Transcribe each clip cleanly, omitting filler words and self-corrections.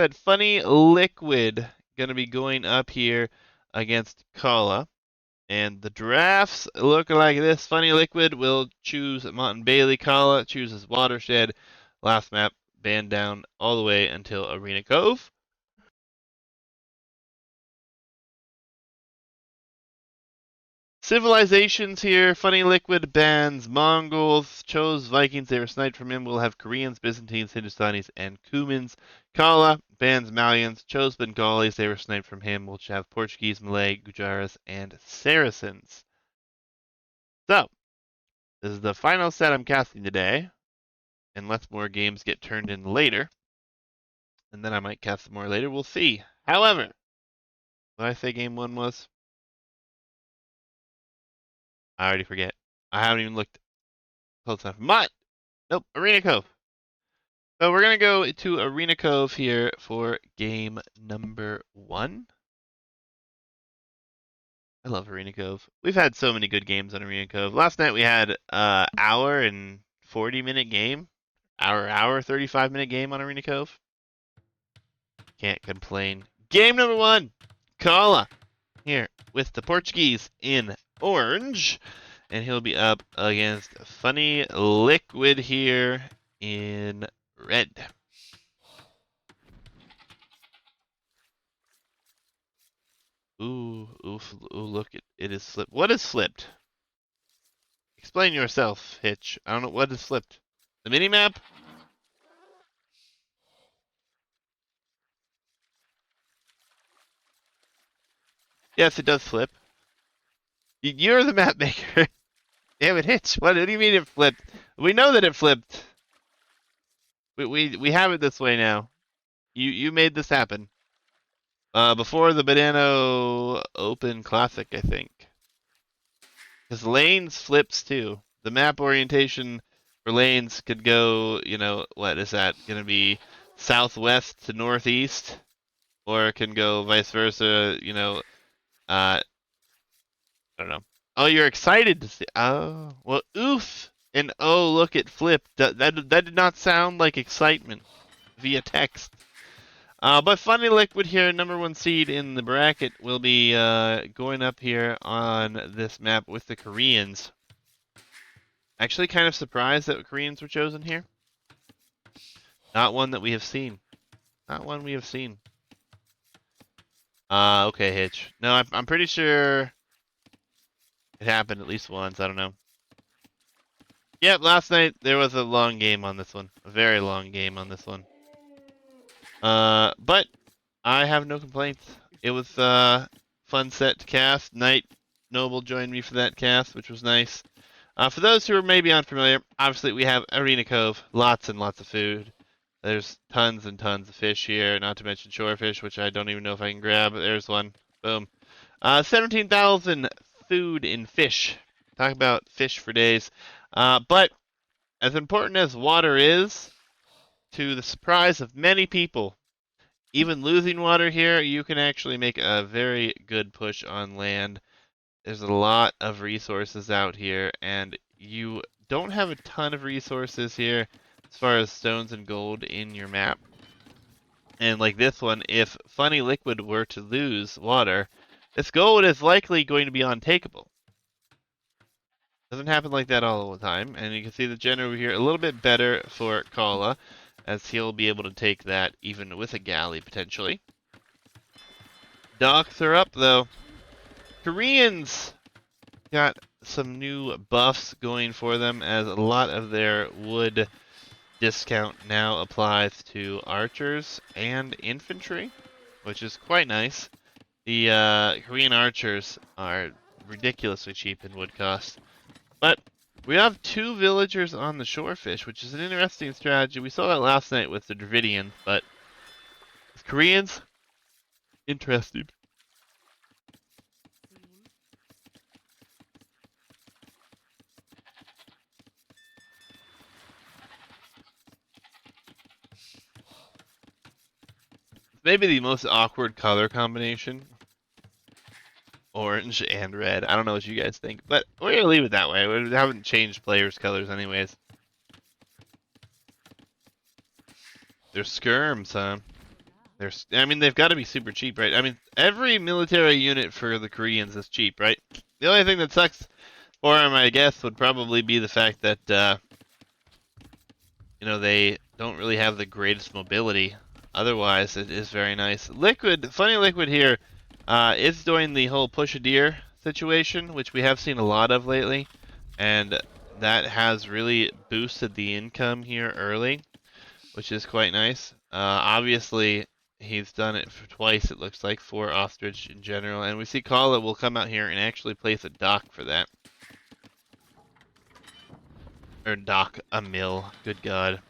said, Funny Liquid going to be going up here against Kallah. And the drafts look like this. Funny Liquid will choose Mountain Bailey. Kallah chooses Watershed. Last map, banned down all the way until Arena Cove. Civilizations here. Funny Liquid bans Mongols. Chose Vikings. They were sniped from him. We'll have Koreans, Byzantines, Hindustanis, and Cumans. Kallah bans Malians. Chose Bengalis. They were sniped from him. We'll have Portuguese, Malay, Gujaras, and Saracens. So, this is the final set I'm casting today. Unless more games get turned in later. And then I might cast some more later. We'll see. However, what did I say game 1 was? I already forget. I haven't even looked close enough. Nope, Arena Cove. So we're going to go to Arena Cove here for game number 1. I love Arena Cove. We've had so many good games on Arena Cove. Last night we had an hour and 40-minute game. Hour 35-minute game on Arena Cove. Can't complain. Game number 1. Kallah here with the Portuguese in orange. And he'll be up against Funny Liquid here in red. Ooh, look, it is flipped. What is flipped? Explain yourself, Hitch. I don't know what is flipped. The minimap? Yes, it does flip. You're the map maker. Damn it, Hitch. What do you mean it flipped? We know that it flipped. We have it this way now. You made this happen. Before the Banana Open Classic, I think. Because lanes flips too. The map orientation for lanes could go, you know, what is that? Going to be southwest to northeast? Or it can go vice versa, you know, I don't know. Oh, you're excited to see. Oh, well, oof. And oh, look, it flipped. That did not sound like excitement via text. But Funny Liquid here, number 1 seed in the bracket, will be going up here on this map with the Koreans. Actually, kind of surprised that Koreans were chosen here. Not one that we have seen. Not one we have seen. Okay, Hitch. No, I'm pretty sure it happened at least once. I don't know. Yep, last night there was a long game on this one. A very long game on this one. But I have no complaints. It was fun set to cast. Knight Noble joined me for that cast, which was nice. For those who are maybe unfamiliar, obviously we have Arena Cove, lots and lots of food. There's tons and tons of fish here, not to mention shorefish, which I don't even know if I can grab. There's one. Boom. 17,000 food in fish. Talk about fish for days. But as important as water is, to the surprise of many people, even losing water here, you can actually make a very good push on land. There's a lot of resources out here, and you don't have a ton of resources here as far as stones and gold in your map. And like this one, if Funny Liquid were to lose water, this gold is likely going to be untakeable. Doesn't happen like that all the time, and you can see the gen over here a little bit better for Kallah, as he'll be able to take that even with a galley potentially. Docks are up though. Koreans got some new buffs going for them, as a lot of their wood discount now applies to archers and infantry, which is quite nice. The Korean archers are ridiculously cheap in wood cost. But we have 2 villagers on the shorefish, which is an interesting strategy. We saw that last night with the Dravidian, but with Koreans, interesting. Maybe the most awkward color combination. Orange and red. I don't know what you guys think, but we're going to leave it that way. We haven't changed players' colors anyways. They're skirms, huh? I mean, they've got to be super cheap, right? I mean, every military unit for the Koreans is cheap, right? The only thing that sucks for them, I guess, would probably be the fact that, you know, they don't really have the greatest mobility. Otherwise, it is very nice. Liquid, Funny Liquid here, is doing the whole push a deer situation, which we have seen a lot of lately, and that has really boosted the income here early, which is quite nice. Obviously, he's done it for twice, it looks like, for Ostrich in general, and we see Kallah will come out here and actually place a dock for that. Or dock a mill, good god.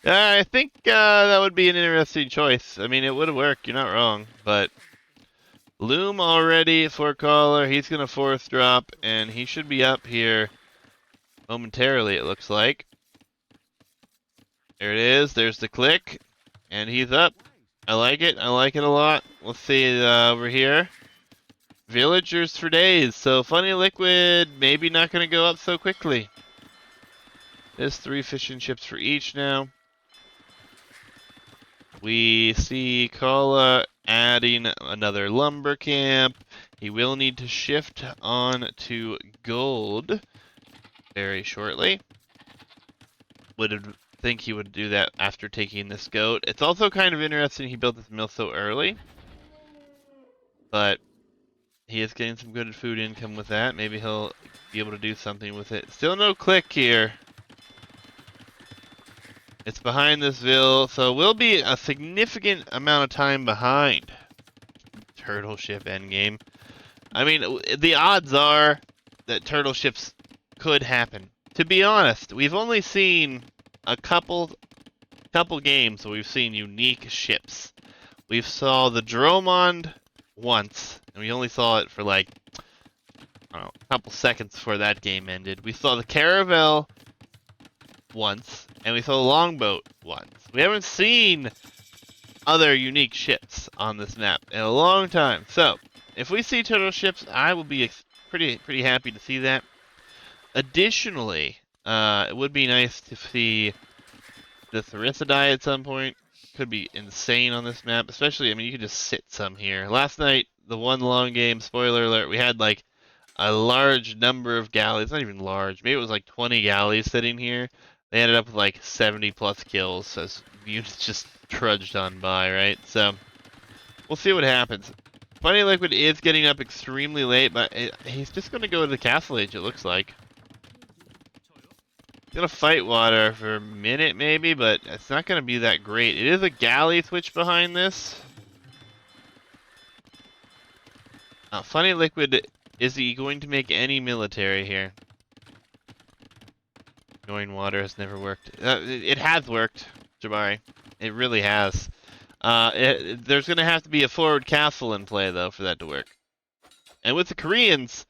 I think that would be an interesting choice. I mean, it would work, you're not wrong, but Loom already for Kallah. He's going to force drop, and he should be up here momentarily, it looks like. There it is. There's the click, and he's up. I like it. I like it a lot. Let's see over here. Villagers for days. So Funny Liquid maybe not going to go up so quickly. There's 3 fishing ships for each now. We see Kallah adding another lumber camp. He will need to shift on to gold very shortly. Would think he would do that after taking this goat. It's also kind of interesting he built this mill so early, but he is getting some good food income with that. Maybe he'll be able to do something with it. Still no click here. It's behind this ville, so we'll be a significant amount of time behind turtle ship endgame. I mean, the odds are that turtle ships could happen. To be honest, we've only seen a couple games where we've seen unique ships. We saw the Dromond once, and we only saw it for like, I don't know, a couple seconds before that game ended. We saw the Caravel once, and we saw the Longboat once. We haven't seen other unique ships on this map in a long time. So, if we see turtle ships, I will be pretty happy to see that. Additionally, it would be nice to see the Therissidae at some point. Could be insane on this map, especially, I mean, you could just sit some here. Last night, the one long game, spoiler alert, we had like a large number of galleys, not even large, maybe it was like 20 galleys sitting here. They ended up with like 70 plus kills as units just trudged on by, right? So, we'll see what happens. Funny Liquid is getting up extremely late, but he's just going to go to the Castle Age, it looks like. He's going to fight water for a minute, maybe, but it's not going to be that great. It is a galley switch behind this. Funny Liquid, is he going to make any military here? Going water has never worked. It has worked, Jabari. It really has. There's going to have to be a forward castle in play, though, for that to work. And with the Koreans,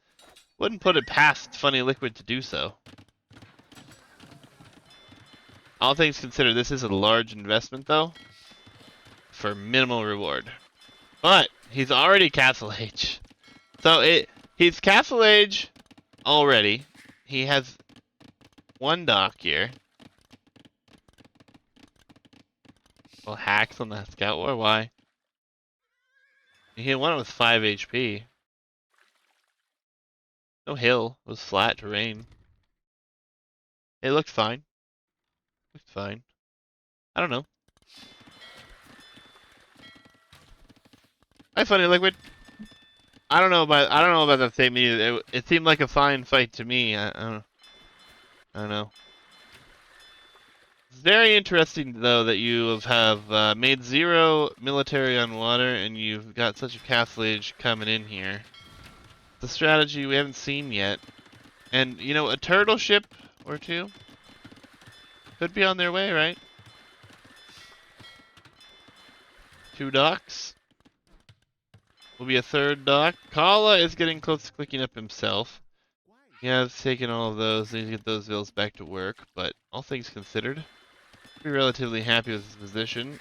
wouldn't put it past Funny Liquid to do so. All things considered, this is a large investment, though, for minimal reward. But he's already Castle Age. So he's Castle Age already. He has one dock here. Well, hacks on the Scout War, why? He hit one with 5 HP. No hill. It was flat terrain. It looked fine. Looked fine. I don't know. Hi, Funny Liquid. I don't know about that statement either. It seemed like a fine fight to me. I don't know. It's very interesting though that you have made 0 military on water and you've got such a Castle Age coming in here. It's a strategy we haven't seen yet. And you know, a turtle ship or 2 could be on their way, right? 2 docks. Will be a 3rd dock. Kallah is getting close to clicking up himself. He has taken all of those. Needs to get those vills back to work, but all things considered, be relatively happy with his position.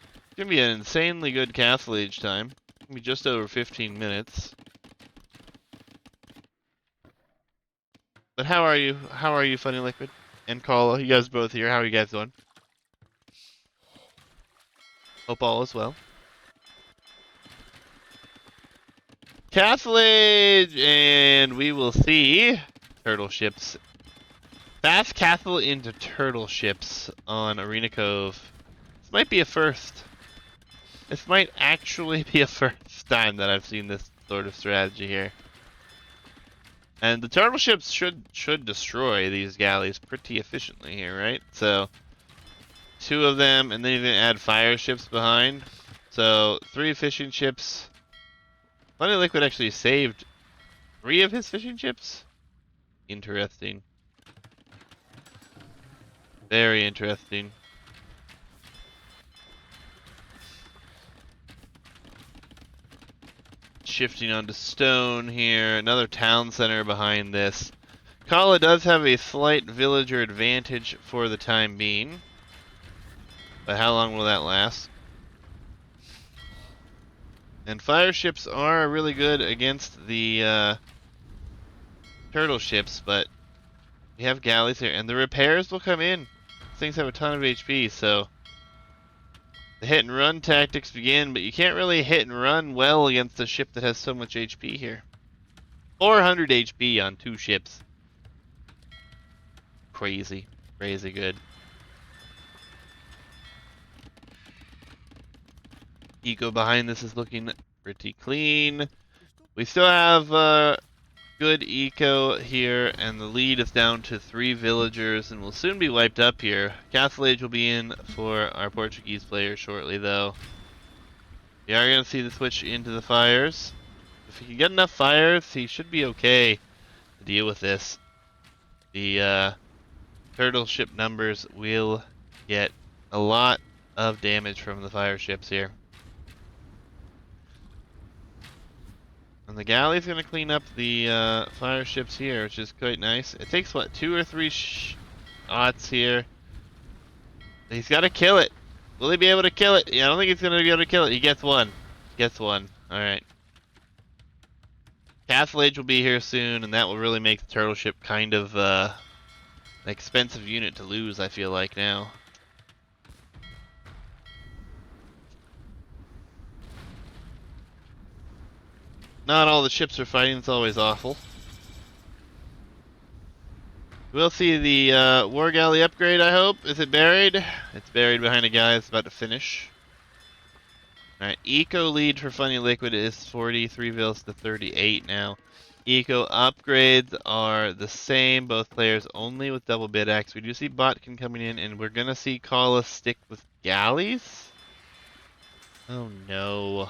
It's gonna be an insanely good Castle Age time. It's gonna be just over 15 minutes. But how are you? How are you, Funny Liquid? And Kallah, you guys both here. How are you guys doing? Hope all is well. Castle Age, and we will see turtle ships. Fast castle into turtle ships on Arena Cove. This might be a first. This might actually be a first time that I've seen this sort of strategy here. And the turtle ships should destroy these galleys pretty efficiently here, right? So 2 of them, and then you're gonna add fire ships behind. So 3 fishing ships. Funny Liquid actually saved 3 of his fishing ships. Interesting. Very interesting. Shifting onto stone here. Another town center behind this. Kallah does have a slight villager advantage for the time being. But how long will that last? And fire ships are really good against the turtle ships, but we have galleys here. And the repairs will come in. These things have a ton of HP, so the hit and run tactics begin, but you can't really hit and run well against a ship that has so much HP here. 400 HP on 2 ships. Crazy. Crazy good. Eco behind this is looking pretty clean. We still have good eco here, and the lead is down to 3 villagers, and we'll soon be wiped up here. Castle Age will be in for our Portuguese player shortly, though. We are going to see the switch into the fires. If he can get enough fires, he should be okay to deal with this. The turtle ship numbers will get a lot of damage from the fire ships here. And the galley's going to clean up the fire ships here, which is quite nice. It takes, what, 2 or 3 shots here. He's got to kill it. Will he be able to kill it? Yeah, I don't think he's going to be able to kill it. He gets one. Gets one. Alright. Castle Age will be here soon, and that will really make the turtle ship kind of an expensive unit to lose, I feel like, now. Not all the ships are fighting, it's always awful. We'll see the War Galley upgrade, I hope. Is it buried? It's buried behind a guy that's about to finish. Alright, Eco lead for Funny Liquid is 43 vills to 38 now. Eco upgrades are the same, both players only with double bid axe. We do see Botkin coming in, and we're gonna see Kallah stick with galleys? Oh no.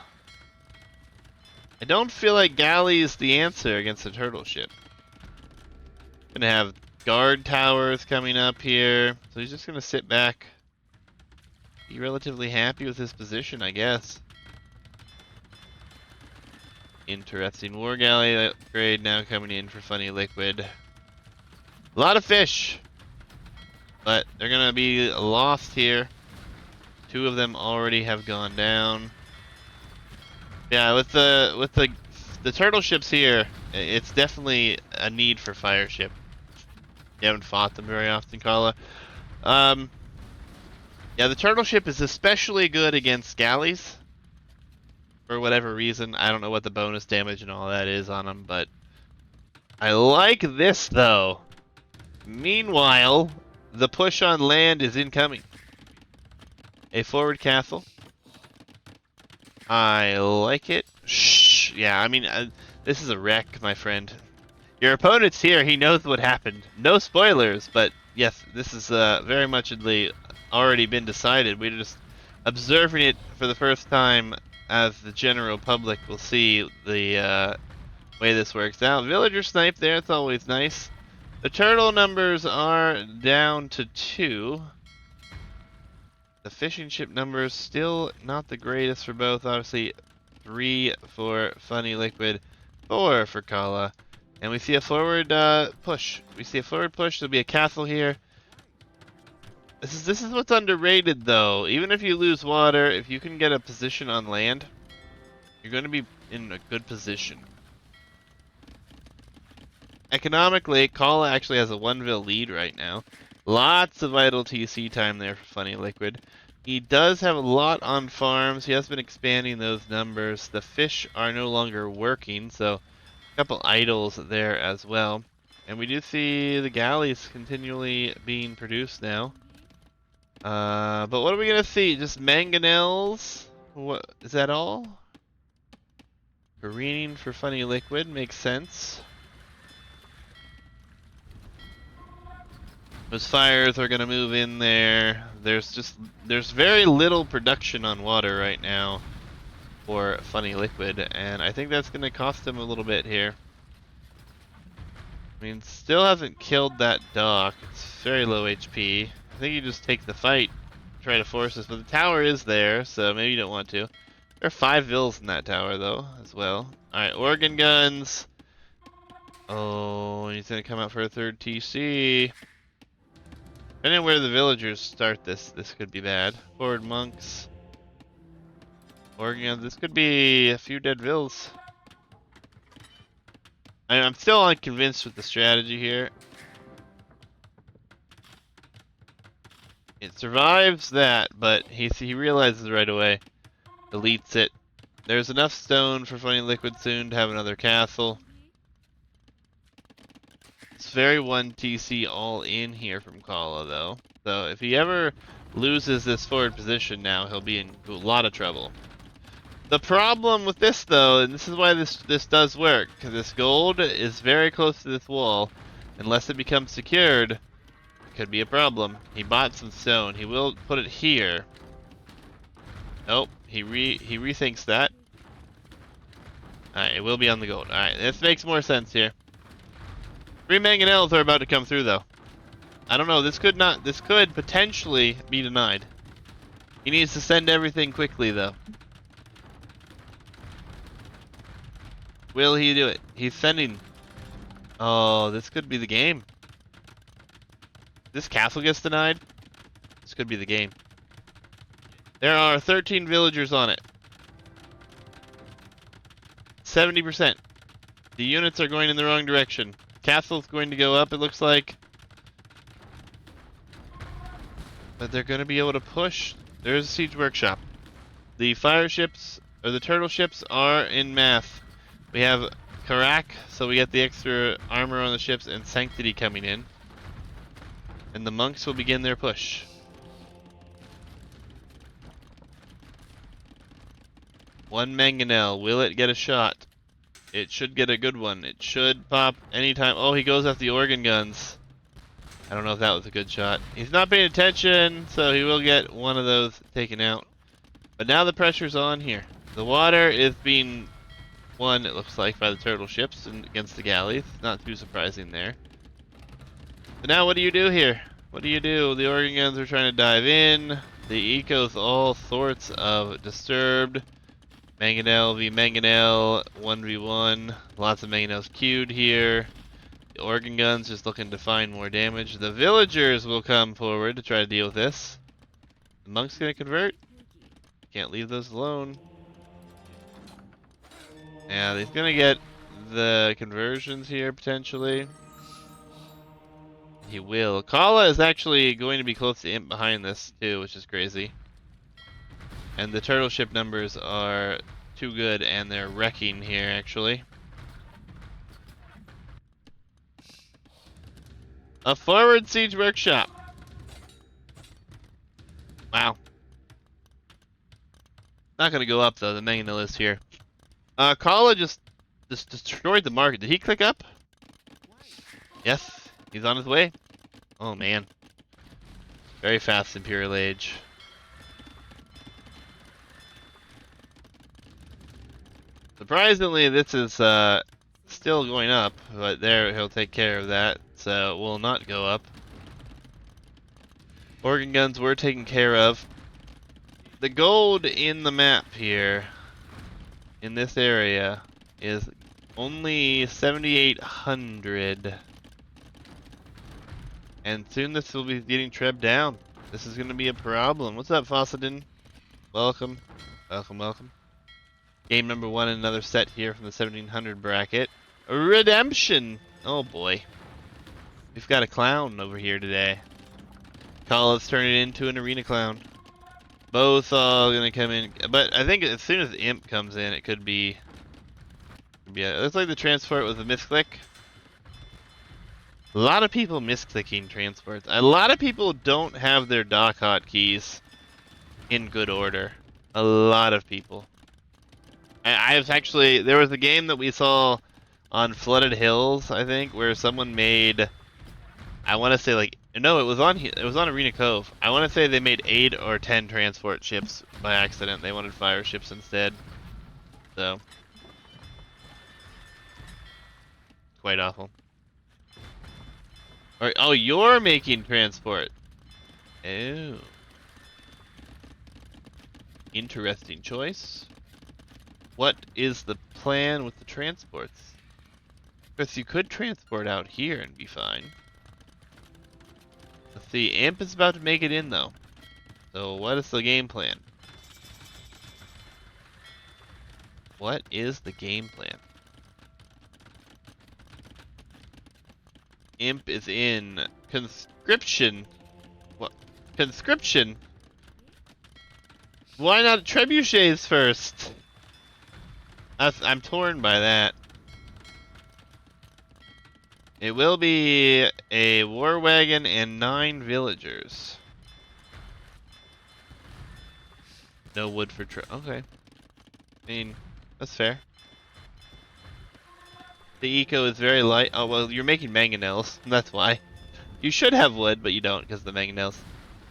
I don't feel like galley is the answer against a turtle ship. Gonna have guard towers coming up here, so he's just gonna sit back, be relatively happy with his position, I guess. Interesting. War Galley upgrade now coming in for Funny Liquid. A lot of fish, but they're gonna be lost here. 2 of them already have gone down. Yeah, with the turtle ships here, it's definitely a need for fire ship. You haven't fought them very often, Kallah. Yeah, the turtle ship is especially good against galleys. For whatever reason, I don't know what the bonus damage and all that is on them, but I like this though. Meanwhile, the push on land is incoming. A forward castle. I like it. Shh. Yeah, I mean, this is a wreck, my friend. Your opponent's here. He knows what happened. No spoilers, but yes, this is very much already been decided. We're just observing it for the first time, as the general public will see the way this works out. Villager snipe there. It's always nice. The turtle numbers are down to 2. The fishing ship numbers still not the greatest for both. Obviously, 3 for Funny Liquid, 4 for Kallah. And we see a forward push. We see a forward push. There'll be a castle here. This is what's underrated, though. Even if you lose water, if you can get a position on land, you're going to be in a good position. Economically, Kallah actually has a 1 vil lead right now. Lots of idle TC time there for Funny Liquid. He does have a lot on farms. He has been expanding those numbers. The fish are no longer working, so a couple idols there as well. And we do see the galleys continually being produced now. But what are we gonna see? Just mangonels? What is that all? Careening for funny liquid makes sense. Those fires are gonna move in there. There's very little production on water right now for funny liquid, and I think that's gonna cost him a little bit here. I mean, still hasn't killed that dock. It's very low HP. I think you just take the fight, try to force this, but the tower is there, so maybe you don't want to. There are 5 vills in that tower though, as well. Alright, organ guns. Oh, he's gonna come out for a 3rd TC. Depending on where the villagers start this could be bad. Forward monks. Organ guns, this could be a few dead vills. I'm still unconvinced with the strategy here. It survives that, but he realizes right away. Deletes it. There's enough stone for funny liquid soon to have another castle. It's very 1 TC all in here from Kallah though. So if he ever loses this forward position now, he'll be in a lot of trouble. The problem with this though, and this is why this does work, because this gold is very close to this wall. Unless it becomes secured, it could be a problem. He bought some stone. He will put it here. Nope, he rethinks that. Alright, it will be on the gold. Alright, this makes more sense here. 3 mangonels are about to come through though. I don't know, this could potentially be denied. He needs to send everything quickly though. Will he do it? He's sending. Oh, this could be the game. This castle gets denied. This could be the game. There are 13 villagers on it. 70%. The units are going in the wrong direction. Castle's going to go up, it looks like. But they're going to be able to push. There's a siege workshop. The fire ships, or the turtle ships, are in math. We have Karak, so we get the extra armor on the ships, and Sanctity coming in. And the monks will begin their push. One mangonel. Will it get a shot? It should get a good one. It should pop anytime. Oh, he goes after the organ guns. I don't know if that was a good shot. He's not paying attention, so he will get one of those taken out. But now the pressure's on here. The water is being won, it looks like, by the turtle ships and against the galleys. Not too surprising there. But now what do you do here? What do you do? The organ guns are trying to dive in. The eco's all sorts of disturbed. Mangonel v Mangonel, 1v1. Lots of mangonels queued here. The organ guns just looking to find more damage. The villagers will come forward to try to deal with this. The monk's gonna convert. Can't leave those alone. Yeah, he's gonna get the conversions here potentially. He will. Kallah is actually going to be close to imp behind this too, which is crazy. And the turtle ship numbers are too good, and they're wrecking here actually. A forward siege workshop. Wow. Not gonna go up though. The mangonel is here. Kallah just destroyed the market. Did he click up? Yes. He's on his way. Oh man. Very fast Imperial Age. Surprisingly, this is still going up, but there he'll take care of that, so it will not go up. Organ guns were taken care of. The gold in the map here, in this area, is only 7,800. And soon this will be getting trebbed down. This is going to be a problem. What's up, Fossidin? Welcome. Welcome, welcome. Game number 1, another set here from the 1700 bracket. Redemption! Oh boy. We've got a clown over here today. Kallah's turning it into an arena clown. Both all gonna come in, but I think as soon as Imp comes in, it could be. Yeah, it looks like the transport was a misclick. A lot of people misclicking transports. A lot of people don't have their dock hotkeys in good order. A lot of people. I was actually, there was a game that we saw on Flooded Hills, I think, where someone made, I want to say like, no, it was on Arena Cove. I want to say they made 8 or 10 transport ships by accident. They wanted fire ships instead. So, quite awful. All right, oh, you're making transport. Oh. Interesting choice. What is the plan with the transports? Because you could transport out here and be fine. Let's see, Imp is about to make it in though. So what is the game plan? What is the game plan? Imp is in conscription. What? Conscription? Why not trebuchets first? I'm torn by that. It will be a war wagon and 9 villagers. No wood for okay. I mean, that's fair. The eco is very light. Oh, well, you're making mangonels. That's why. You should have wood, but you don't because of the mangonels.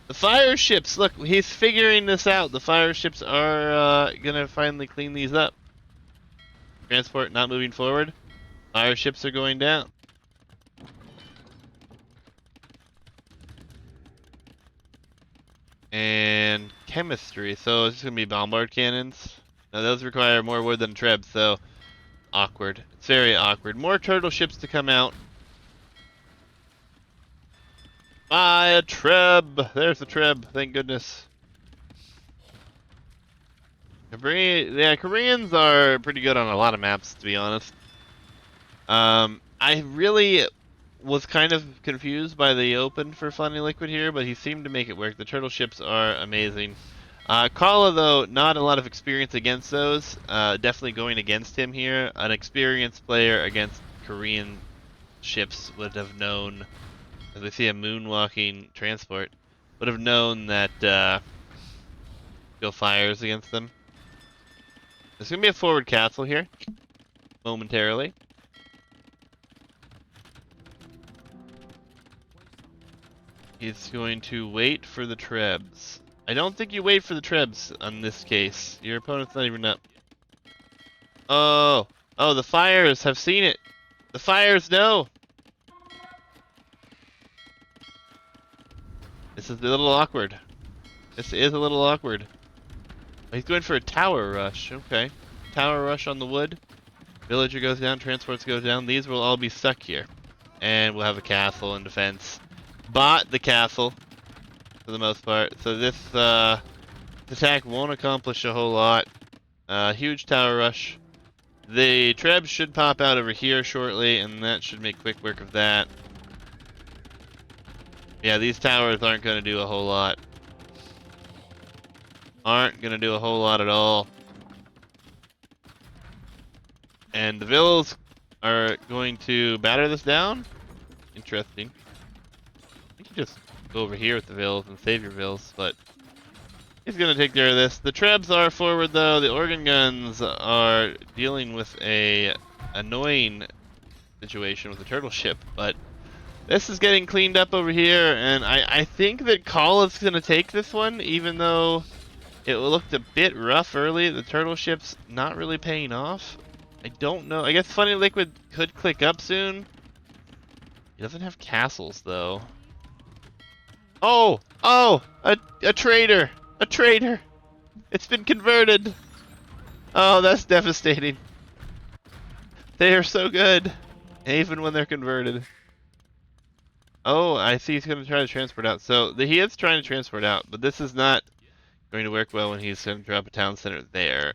The fire ships! Look, he's figuring this out. The fire ships are gonna finally clean these up. Transport not moving forward. Fire ships are going down. And chemistry. So it's just gonna be bombard cannons. Now those require more wood than Treb, so awkward. It's very awkward. More turtle ships to come out. A Treb! There's the Treb, thank goodness. Yeah, Koreans are pretty good on a lot of maps, to be honest. I really was kind of confused by the open for Funny Liquid here, but he seemed to make it work. The turtle ships are amazing. Kallah, though, not a lot of experience against those. Definitely going against him here. An experienced player against Korean ships would have known, as we see a moonwalking transport, would have known that go fires against them. There's going to be a forward castle here, momentarily. He's going to wait for the Trebs. I don't think you wait for the Trebs on this case. Your opponent's not even up. Oh, the fires have seen it. The fires know. This is a little awkward. This is a little awkward. He's going for a tower rush. Okay. Tower rush on the wood. Villager goes down, transports go down. These will all be stuck here. And we'll have a castle in defense. Bought the castle for the most part. So this attack won't accomplish a whole lot. Huge tower rush. The Trebs should pop out over here shortly, and that should make quick work of that. Yeah, these towers aren't going to do a whole lot. Aren't going to do a whole lot at all. And the villas are going to batter this down? Interesting. You can just go over here with the villas and save your villas, but he's going to take care of this. The Trebs are forward, though. The organ guns are dealing with a annoying situation with the turtle ship, but this is getting cleaned up over here, and I think that Kallah's going to take this one, even though it looked a bit rough early. The turtle ship's not really paying off. I don't know. I guess Funny Liquid could click up soon. He doesn't have castles, though. Oh! A traitor! A traitor! It's been converted! Oh, that's devastating. They are so good, even when they're converted. Oh, I see he's going to try to transport out. So, he is trying to transport out, but this is not going to work well when he's going to drop a town center there.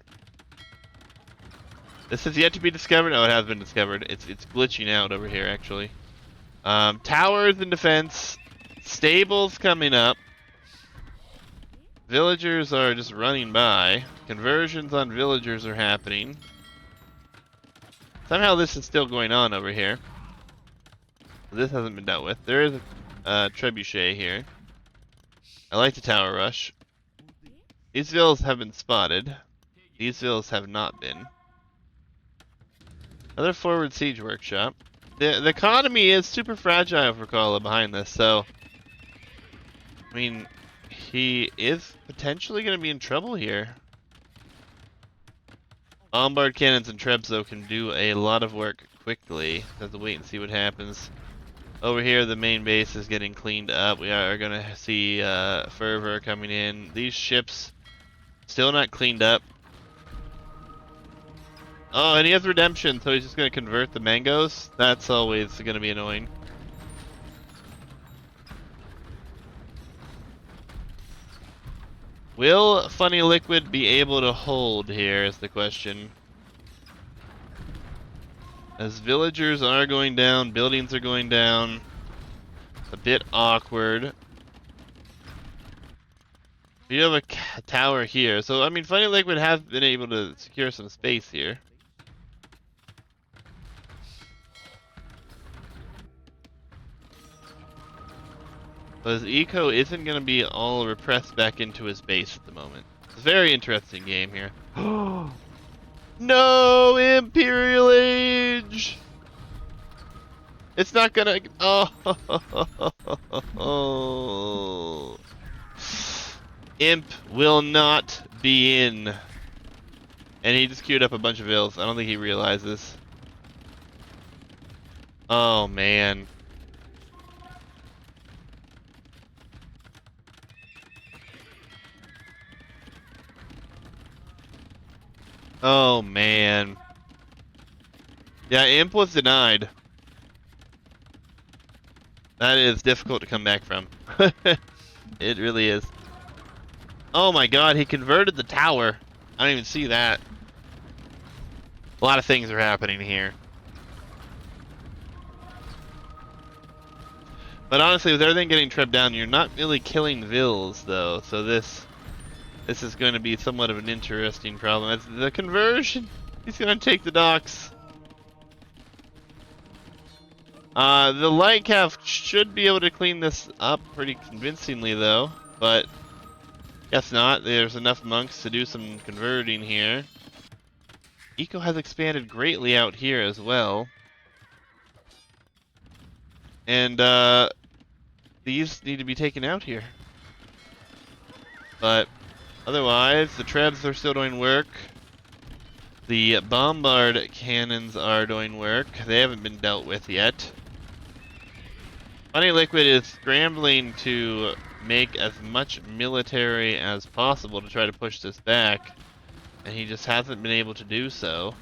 This is yet to be discovered. Oh, it has been discovered. It's glitching out over here, actually. Towers in defense. Stables coming up. Villagers are just running by. Conversions on villagers are happening. Somehow this is still going on over here. This hasn't been dealt with. There is a trebuchet here. I like the tower rush. These villas have been spotted. These villas have not been. Another forward siege workshop. The economy is super fragile for Kallah behind this, so I mean, he is potentially going to be in trouble here. Bombard cannons and trebs though can do a lot of work quickly. Have to wait and see what happens. Over here, the main base is getting cleaned up. We are going to see fervor coming in. These ships still not cleaned up. Oh, and he has redemption, so he's just going to convert the mangoes. That's always going to be annoying. Will Funny Liquid be able to hold here is the question. As villagers are going down, buildings are going down. It's a bit awkward. You have a tower here, so I mean, Funny Liquid has been able to secure some space here. But his eco isn't going to be all repressed back into his base at the moment. It's a very interesting game here. No, Imperial Age! It's not gonna. Oh. Imp will not be in. And he just queued up a bunch of ills. I don't think he realizes. Oh, man. Oh, man. Yeah, Imp was denied. That is difficult to come back from. It really is. Oh my god, he converted the tower. I don't even see that. A lot of things are happening here. But honestly, with everything getting tripped down, you're not really killing vills, though. So this is going to be somewhat of an interesting problem. It's the conversion. He's going to take the docks. The light calf should be able to clean this up pretty convincingly, though. But guess not. There's enough monks to do some converting here. Eco has expanded greatly out here as well. And these need to be taken out here. But otherwise, the trebs are still doing work. The bombard cannons are doing work. They haven't been dealt with yet. Funny Liquid is scrambling to make as much military as possible to try to push this back. And he just hasn't been able to do so.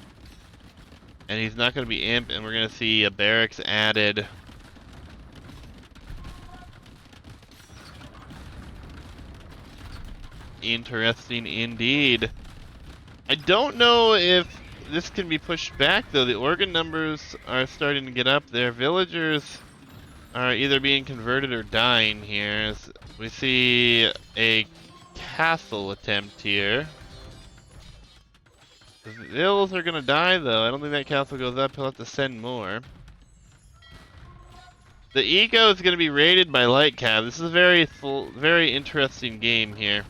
And he's not going to be imp, and we're going to see a barracks added. Interesting indeed. I don't know if this can be pushed back, though. The organ numbers are starting to get up there. Villagers are either being converted or dying here. We see a castle attempt here. The vills are going to die, though. I don't think that castle goes up. He'll have to send more. The eco is going to be raided by light cab. This is a very interesting game here.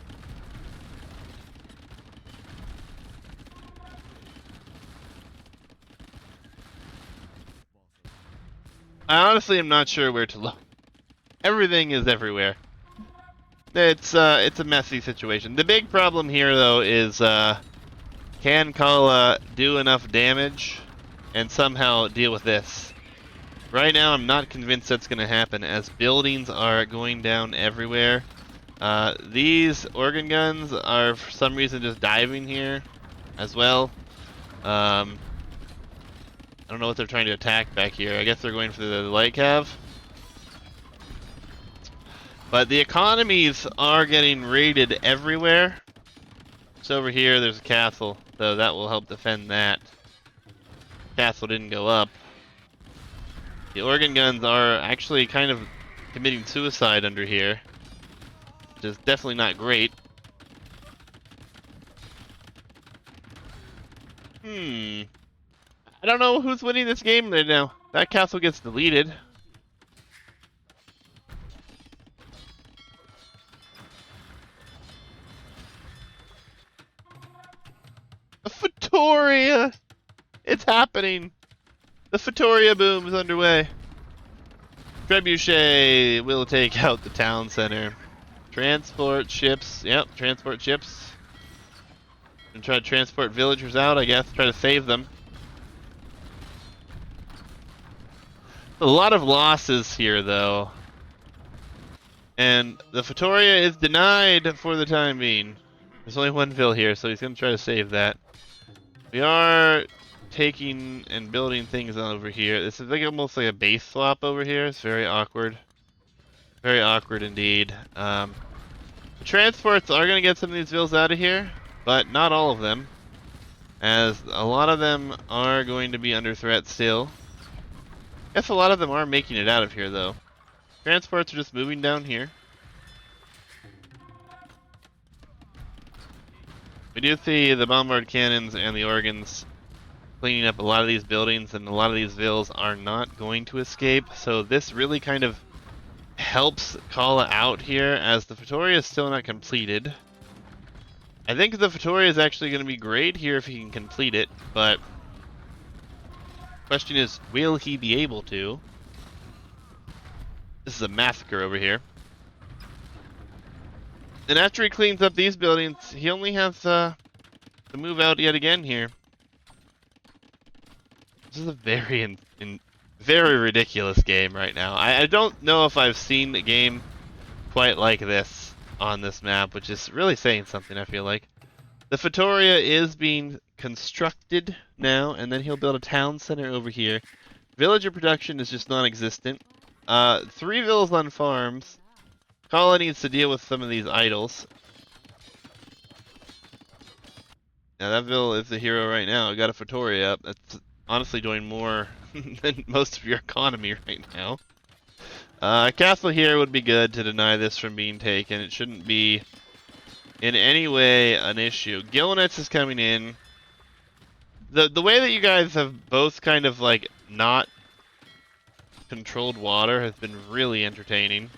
I honestly am not sure where to look. Everything is everywhere. It's a messy situation. The big problem here, though, is can Kallah do enough damage and somehow deal with this? Right now, I'm not convinced that's going to happen, as buildings are going down everywhere. These organ guns are, for some reason, just diving here as well. I don't know what they're trying to attack back here. I guess they're going for the light cav. But the economies are getting raided everywhere. So over here, there's a castle, so that will help defend that. Castle didn't go up. The organ guns are actually kind of committing suicide under here, which is definitely not great. I don't know who's winning this game right now. That castle gets deleted. Fatoria! It's happening! The Fatoria boom is underway. Trebuchet will take out the town center. Transport ships. Yep, transport ships. And try to transport villagers out, I guess. Try to save them. A lot of losses here, though. And the Fatoria is denied for the time being. There's only one vill here, so he's going to try to save that. We are taking and building things over here. This is like almost like a base swap over here. It's very awkward. Very awkward indeed. The transports are going to get some of these vills out of here, but not all of them, as a lot of them are going to be under threat still. I guess a lot of them are making it out of here, though. Transports are just moving down here. We do see the bombard cannons and the organs cleaning up a lot of these buildings, and a lot of these vills are not going to escape, so this really kind of helps Kallah out here, as the Fatoria is still not completed. I think the Fatoria is actually going to be great here if he can complete it, but the question is, will he be able to? This is a massacre over here. And after he cleans up these buildings, he only has to move out yet again here. This is a very very ridiculous game right now. I don't know if I've seen a game quite like this on this map, which is really saying something, I feel like. The Fatoria is being constructed now, and then he'll build a town center over here. Villager production is just non-existent. 3 villas on farms. Kallah needs to deal with some of these idols. Now that vill is the hero right now. I got a Fatoria up. That's honestly doing more than most of your economy right now. Castle here would be good to deny this from being taken. It shouldn't be in any way an issue. Gilnets is coming in. The way that you guys have both kind of like not controlled water has been really entertaining.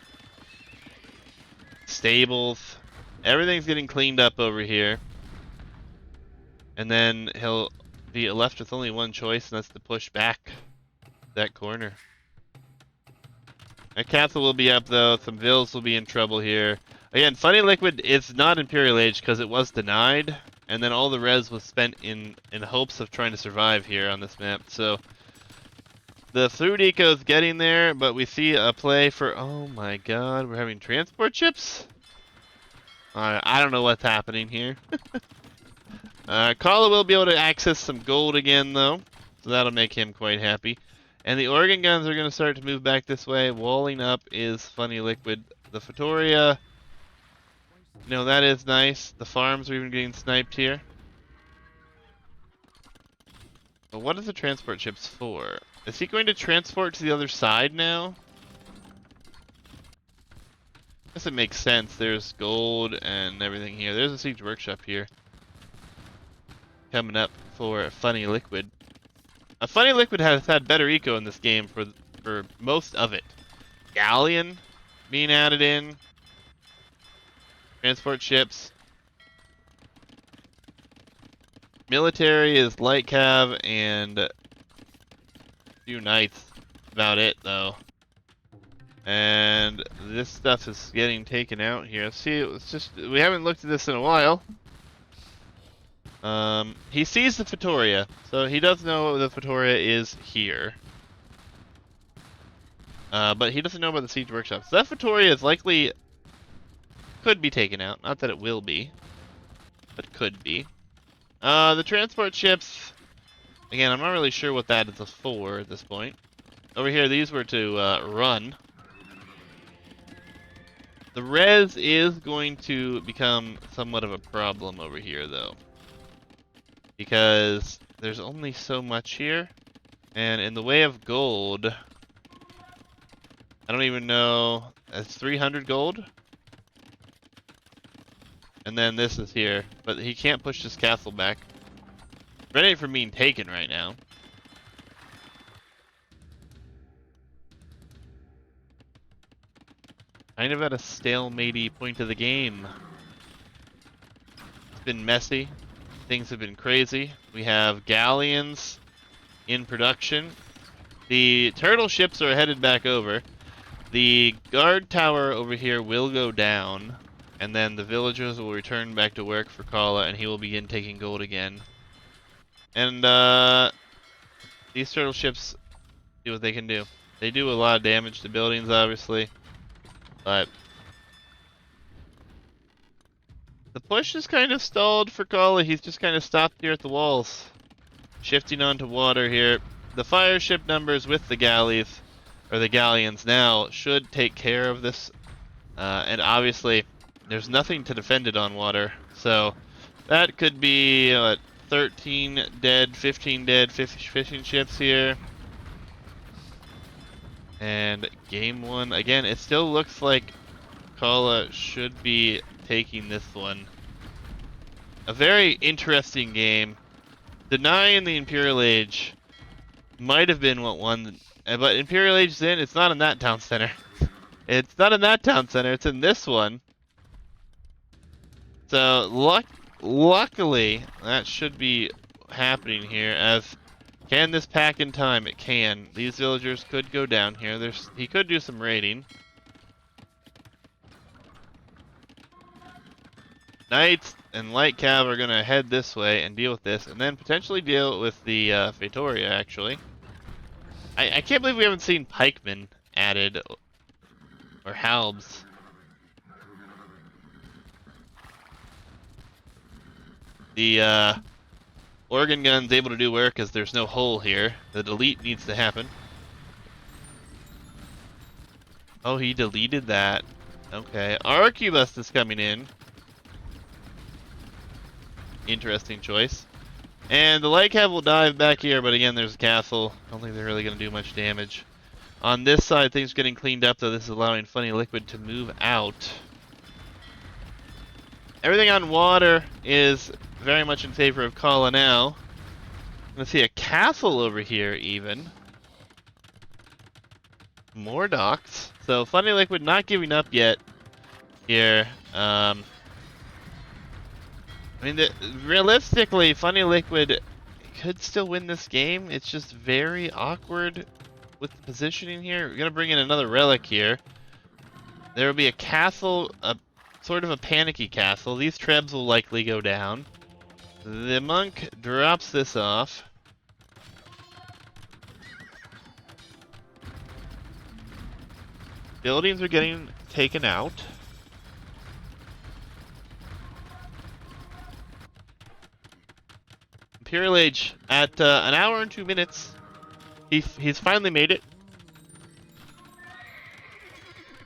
Stables. Everything's getting cleaned up over here. And then he'll be left with only one choice, and that's to push back that corner. That castle will be up, though. Some vills will be in trouble here. Again, Funny Liquid is not Imperial Age because it was denied, and then all the res was spent in hopes of trying to survive here on this map. So the food eco is getting there, but we see a play for, oh my god, we're having transport ships? I don't know what's happening here. Kallah will be able to access some gold again, though, so that'll make him quite happy. And the organ guns are going to start to move back this way. Walling up is Funny Liquid. The Fatoria, you know, that is nice. The farms are even getting sniped here. But what are the transport ships for? Is he going to transport to the other side now? I guess it makes sense. There's gold and everything here. There's a siege workshop here. Coming up for Funny Liquid. Funny Liquid has had better eco in this game for most of it. Galleon being added in. Transport ships. Military is light cav and a few knights. About it though. And this stuff is getting taken out here. See, it's just we haven't looked at this in a while. He sees the Fatoria, so he does know the Fatoria is here. But he doesn't know about the siege workshop. So that Fatoria is likely could be taken out. Not that it will be, but could be. The transport ships. Again, I'm not really sure what that is for at this point. Over here, these were to run. The res is going to become somewhat of a problem over here, though. Because there's only so much here. And in the way of gold, I don't even know. It's 300 gold. And then this is here. But he can't push this castle back. ready for being taken right now. Kind of at a stalemate-y point of the game. It's been messy. Things have been crazy. We have galleons in production. The turtle ships are headed back over. The guard tower over here will go down, and then the villagers will return back to work for Kallah, and he will begin taking gold again. And these turtle ships do what they can do. They do a lot of damage to buildings, obviously, but the push is kind of stalled for Kallah. He's just kind of stopped here at the walls, shifting onto water here. The fire ship numbers with the galleys, or the galleons now, should take care of this. And obviously, there's nothing to defend it on water. So that could be 13 dead, 15 dead fishing ships here. And game one, again, it still looks like Kallah should be taking this one. A very interesting game. Denying the Imperial Age might have been what won, but Imperial Age is in. It's not in that town center. It's not in that town center. It's in this one. So luckily, that should be happening here. As can this pack in time? It can. These villagers could go down here. He could do some raiding. Knights and Light Cav are gonna head this way and deal with this, and then potentially deal with the Feitoria, actually. I can't believe we haven't seen pikemen added, or halbs. The organ gun's able to do work as there's no hole here. The delete needs to happen. Oh, he deleted that. Okay, Arquebus is coming in. Interesting choice. And the Light Cav will dive back here, but again, there's a castle. I don't think they're really going to do much damage. On this side, things are getting cleaned up, though. This is allowing Funny Liquid to move out. Everything on water is very much in favor of Kallah now. Let's see a castle over here, even. More docks. So Funny Liquid not giving up yet here. I mean, realistically, Funny Liquid could still win this game. It's just very awkward with the positioning here. We're going to bring in another relic here. There will be a castle, sort of a panicky castle. These trebs will likely go down. The monk drops this off. Buildings are getting taken out. Imperial Age at an hour and 2 minutes. He's finally made it.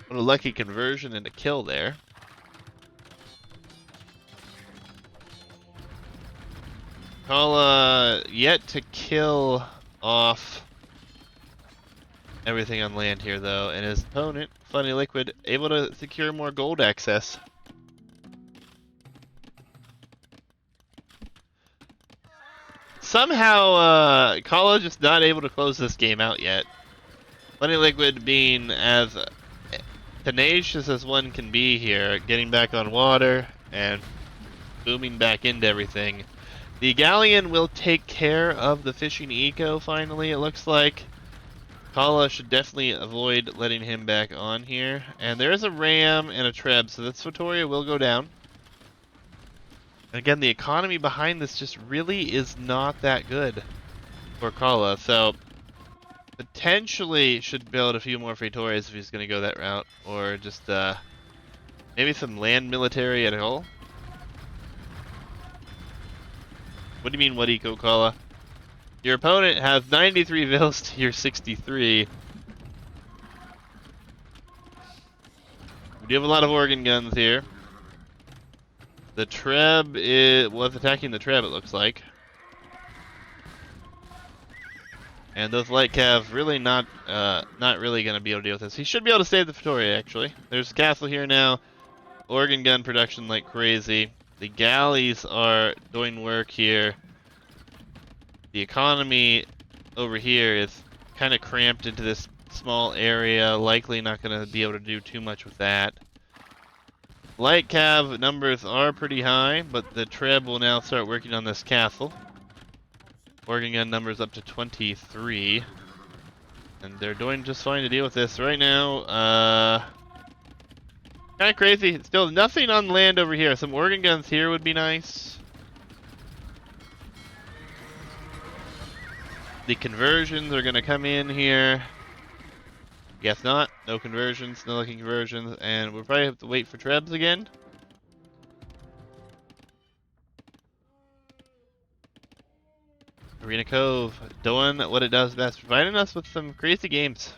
What a lucky conversion and a kill there. Kallah yet to kill off everything on land here, though, and his opponent, Funny Liquid, able to secure more gold access. Somehow, Kallah just not able to close this game out yet. Funny Liquid being as tenacious as one can be here, getting back on water and booming back into everything. The galleon will take care of the fishing eco, finally, it looks like. Kallah should definitely avoid letting him back on here. And there is a ram and a treb, so this Feitoria will go down. Again, the economy behind this just really is not that good for Kallah, so potentially should build a few more Feitorias if he's going to go that route, or just maybe some land military at all. What do you mean, what eco, Kallah? Your opponent has 93 vills to your 63. We do have a lot of organ guns here. The treb was attacking the treb, it looks like. And those light cav really not really going to be able to deal with this. He should be able to save the Feitoria, actually. There's a castle here now. Organ gun production like crazy. The galleys are doing work here. the economy over here is kind of cramped into this small area, likely not going to be able to do too much with that. Light cav numbers are pretty high, but the Treb will now start working on this castle. Organ gun numbers up to 23. And they're doing just fine to deal with this right now. Kind of crazy. Still nothing on land over here. Some organ guns here would be nice. The conversions are going to come in here. Guess not. No conversions. No looking conversions. And we'll probably have to wait for Trebs again. Arena Cove doing what it does best, providing us with some crazy games.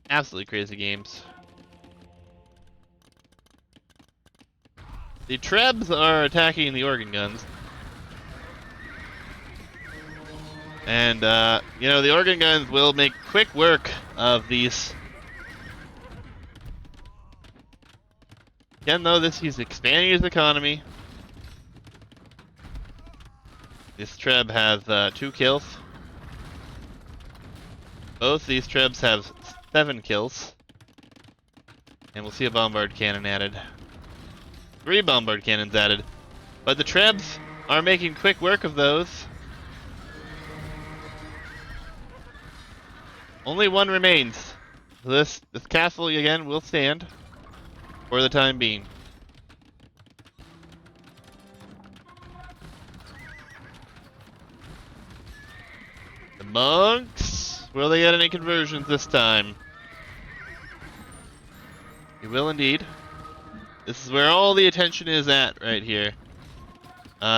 Absolutely crazy games. The Trebs are attacking the organ guns. And, you know, the organ guns will make quick work of these. Again, though, he's expanding his economy. This Treb has 2 kills. Both these Trebs have 7 kills. And we'll see a bombard cannon added. 3 bombard cannons added. But the Trebs are making quick work of those. Only 1 remains. This castle, again, will stand for the time being. The monks! Will they get any conversions this time? They will indeed. This is where all the attention is at right here.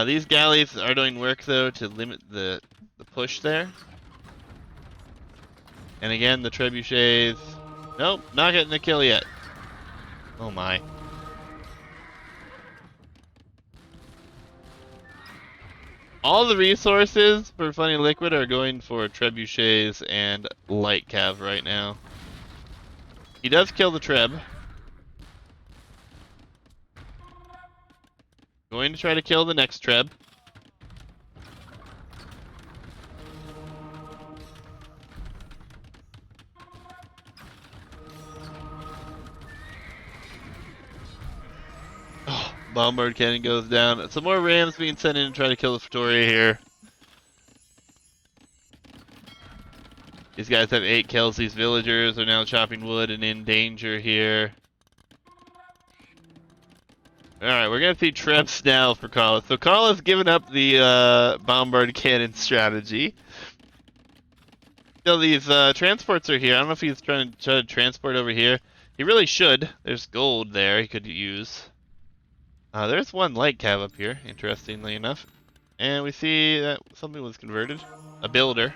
These galleys are doing work, though, to limit the push there. And again, the trebuchets... Nope, not getting a kill yet. Oh my. All the resources for Funny Liquid are going for trebuchets and light cav right now. He does kill the Treb. Going to try to kill the next Treb. Oh, bombard cannon goes down. Some more rams being sent in to try to kill the Victoria here. These guys have 8 kills. These villagers are now chopping wood and in danger here. Alright, we're going to see Trebs now for Kallah. So Kallah's given up the bombard cannon strategy. Still, these transports are here. I don't know if he's trying to transport over here. He really should. There's gold there he could use. There's 1 light cav up here, interestingly enough. And we see that something was converted. A builder.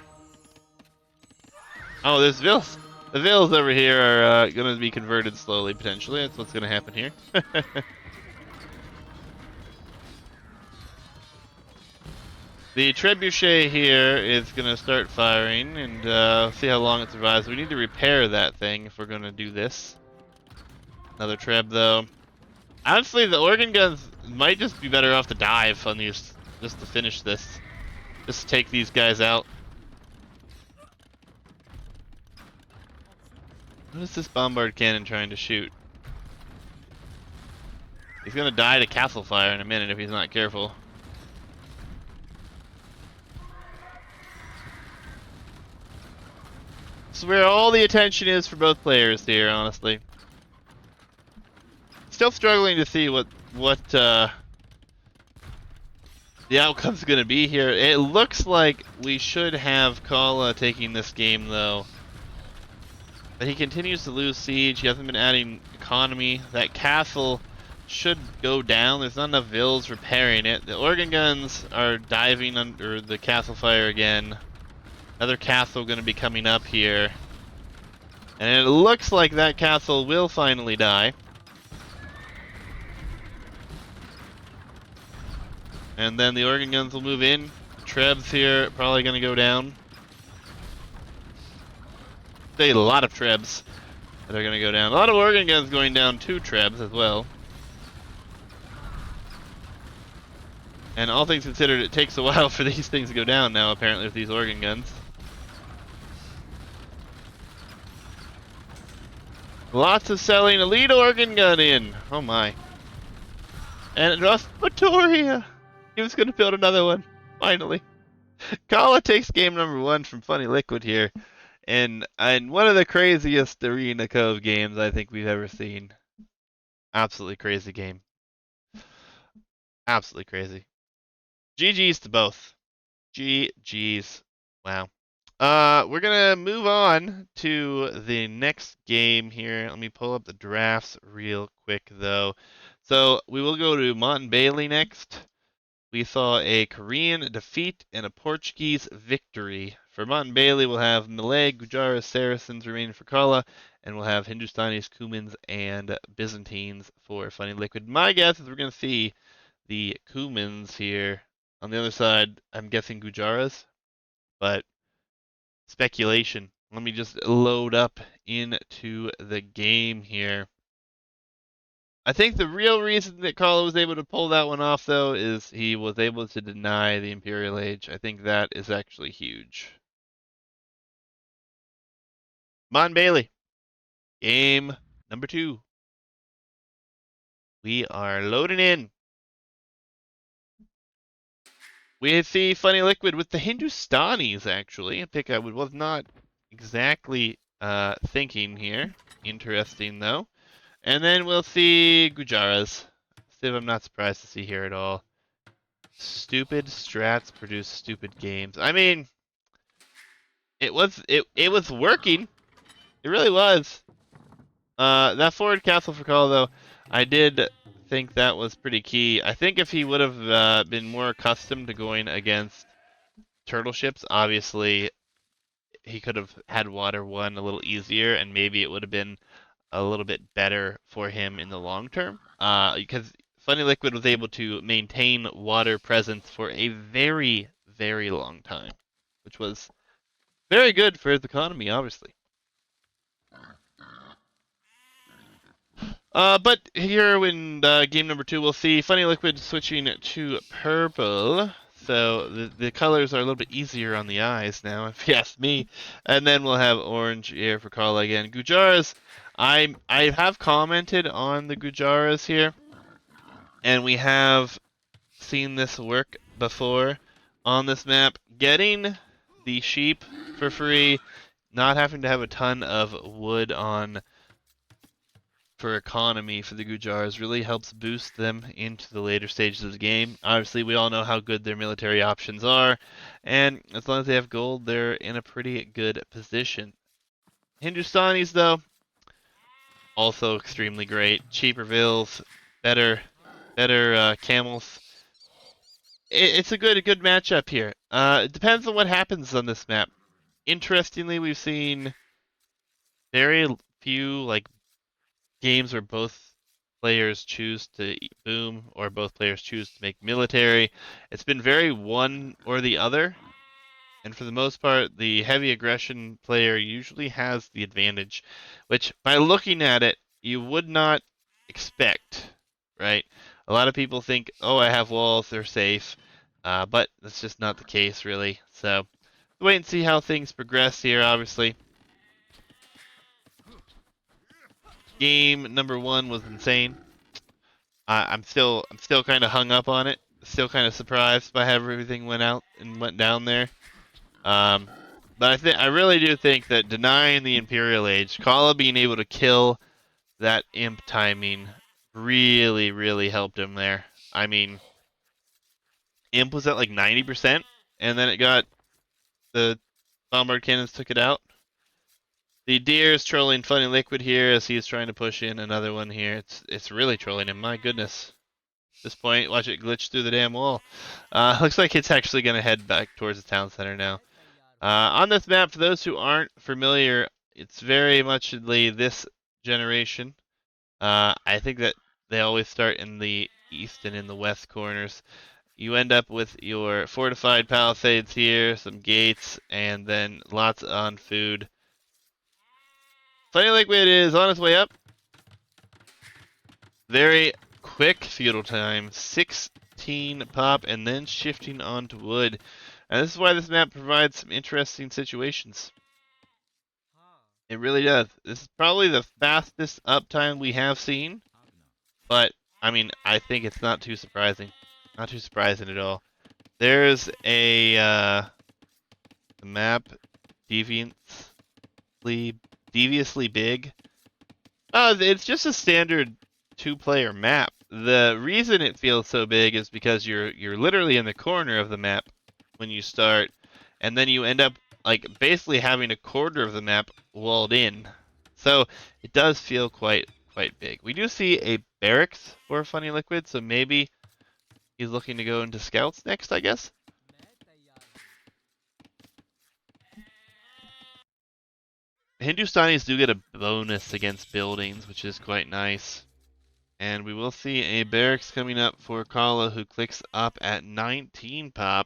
Oh, there's vills. The vills over here are going to be converted slowly, potentially. That's what's going to happen here. The trebuchet here is going to start firing, and see how long it survives. We need to repair that thing if we're going to do this. Another Treb, though. Honestly, the organ guns might just be better off to dive on these, just to finish this. Just to take these guys out. What is this bombard cannon trying to shoot? He's going to die to castle fire in a minute if he's not careful. This is where all the attention is for both players here, honestly. Still struggling to see what the outcome's going to be here. It looks like we should have Kallah taking this game, though. But he continues to lose siege. He hasn't been adding economy. That castle should go down. There's not enough vills repairing it. The organ guns are diving under the castle fire again. Another castle going to be coming up here. And it looks like that castle will finally die. And then the organ guns will move in. Trebs here probably going to go down. A lot of Trebs that are going to go down. A lot of organ guns going down, 2 Trebs as well. And all things considered, it takes a while for these things to go down now, apparently, with these organ guns. Lots of selling elite organ gun in. Oh my. And Respiratoria. He was going to build another one. Finally. Kallah takes game number 1 from Funny Liquid here. And one of the craziest Arena Cove games I think we've ever seen. Absolutely crazy game. Absolutely crazy. GG's to both. GG's. Wow. We're gonna move on to the next game here. Let me pull up the drafts real quick though. So we will go to Mont Bailey next. We saw a Korean defeat and a Portuguese victory. For Mont Bailey, we'll have Malay, Gujaras, Saracens remaining for Kallah, and we'll have Hindustanis, Cumans, and Byzantines for Funny Liquid. My guess is we're gonna see the Cumans here. On the other side, I'm guessing Gujaras, but speculation. Let me just load up into the game here. I think the real reason that Kallah was able to pull that one off, though, is he was able to deny the Imperial Age. I think that is actually huge. Mon Bailey, game number 2. We are loading in. We see Funny Liquid with the Hindustanis, actually. A pick I was not exactly thinking here. Interesting, though. And then we'll see Gujaras. Civ I'm not surprised to see here at all. Stupid strats produce stupid games. I mean, it was working. It really was. That forward castle for Kallah, though, I did think that was pretty key. I think if he would have been more accustomed to going against turtle ships, obviously he could have had water 1 a little easier, and maybe it would have been a little bit better for him in the long term. Because Funny Liquid was able to maintain water presence for a very, very long time, which was very good for his economy, obviously. But here in game number 2, we'll see Funny Liquid switching to purple. So the colors are a little bit easier on the eyes now, if you ask me. And then we'll have orange here for Kallah again. Gujaras, I have commented on the Gujaras here, and we have seen this work before on this map. Getting the sheep for free, not having to have a ton of wood on for economy for the Gujaras really helps boost them into the later stages of the game. Obviously, we all know how good their military options are, and as long as they have gold, they're in a pretty good position. Hindustanis, though, also extremely great. Cheaper vills, better camels. It's a good matchup here. It depends on what happens on this map. Interestingly, we've seen very few games where both players choose to boom or both players choose to make military. It's been very one or the other. And for the most part, the heavy aggression player usually has the advantage, which by looking at it, you would not expect, right? A lot of people think, oh, I have walls, they're safe. But that's just not the case, really. So wait and see how things progress here, obviously. Game number 1 was insane. I'm still kind of hung up on it. Still kind of surprised by how everything went down there. But I really do think that denying the Imperial Age, Kallah being able to kill that imp timing really, really helped him there. I mean, imp was at like 90%, and then the bombard cannons took it out. The deer is trolling Funny Liquid here as he's trying to push in another one here. It's really trolling him. My goodness. At this point, watch it glitch through the damn wall. Looks like it's actually going to head back towards the town center now. On this map, for those who aren't familiar, it's very much this generation. I think that they always start in the east and in the west corners. You end up with your fortified palisades here, some gates, and then lots on food. Funny Liquid is on its way up. Very quick feudal time, 16 15 pop and then shifting onto wood. And this is why this map provides some interesting situations. It really does. This is probably the fastest uptime we have seen, but I mean, I think it's not too surprising. Not too surprising at all. There's a map deviously big. It's just a standard two-player map. The reason it feels so big is because you're literally in the corner of the map when you start, and then you end up like basically having a quarter of the map walled in. So it does feel quite big. We do see a barracks for Funny Liquid, so maybe he's looking to go into scouts next, I guess. Hindustanis do get a bonus against buildings, which is quite nice. And we will see a barracks coming up for Kallah, who clicks up at 19 pop.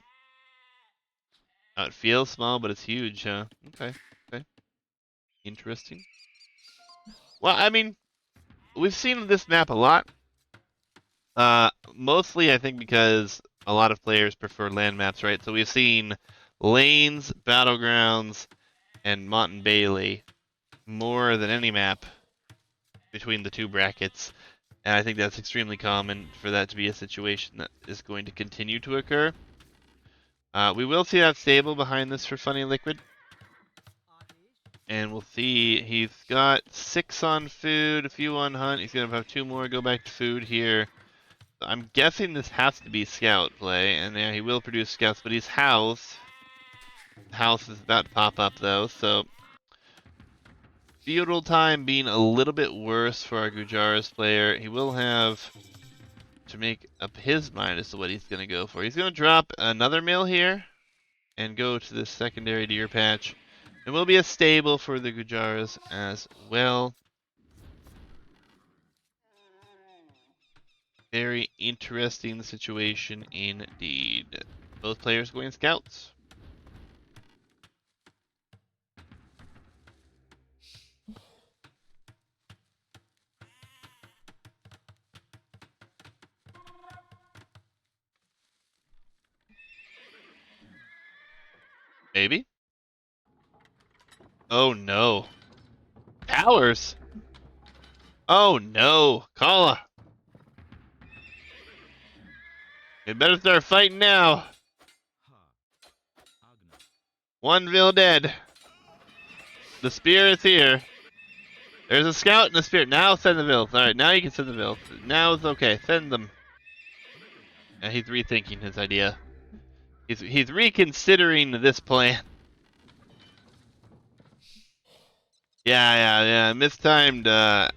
It feels small, but it's huge, huh? Okay. Interesting. Well, I mean, we've seen this map a lot. Mostly, I think, because a lot of players prefer land maps, right? So we've seen Lanes, Battlegrounds, and Mont and Bailey more than any map between the two brackets. And I think that's extremely common for that to be a situation that is going to continue to occur. We will see that stable behind this for Funny Liquid. And we'll see he's got 6 on food, a few on hunt. He's going to have 2 more go back to food here. I'm guessing this has to be scout play, and yeah, he will produce scouts, but he's house. House is about to pop up though, so feudal time being a little bit worse for our Gujaras player. He will have to make up his mind as to what he's going to go for. He's going to drop another mill here and go to the secondary deer patch. It will be a stable for the Gujaras as well. Very interesting situation indeed. Both players going scouts. Maybe? Oh no. Towers! Oh no. Kallah! You better start fighting now. 1 vill dead. The spear is here. There's a scout and a spear. Now send the vills. Alright, now you can send the vills. Now it's okay. Send them. And he's rethinking his idea. He's reconsidering this plan. Yeah. Mistimed. I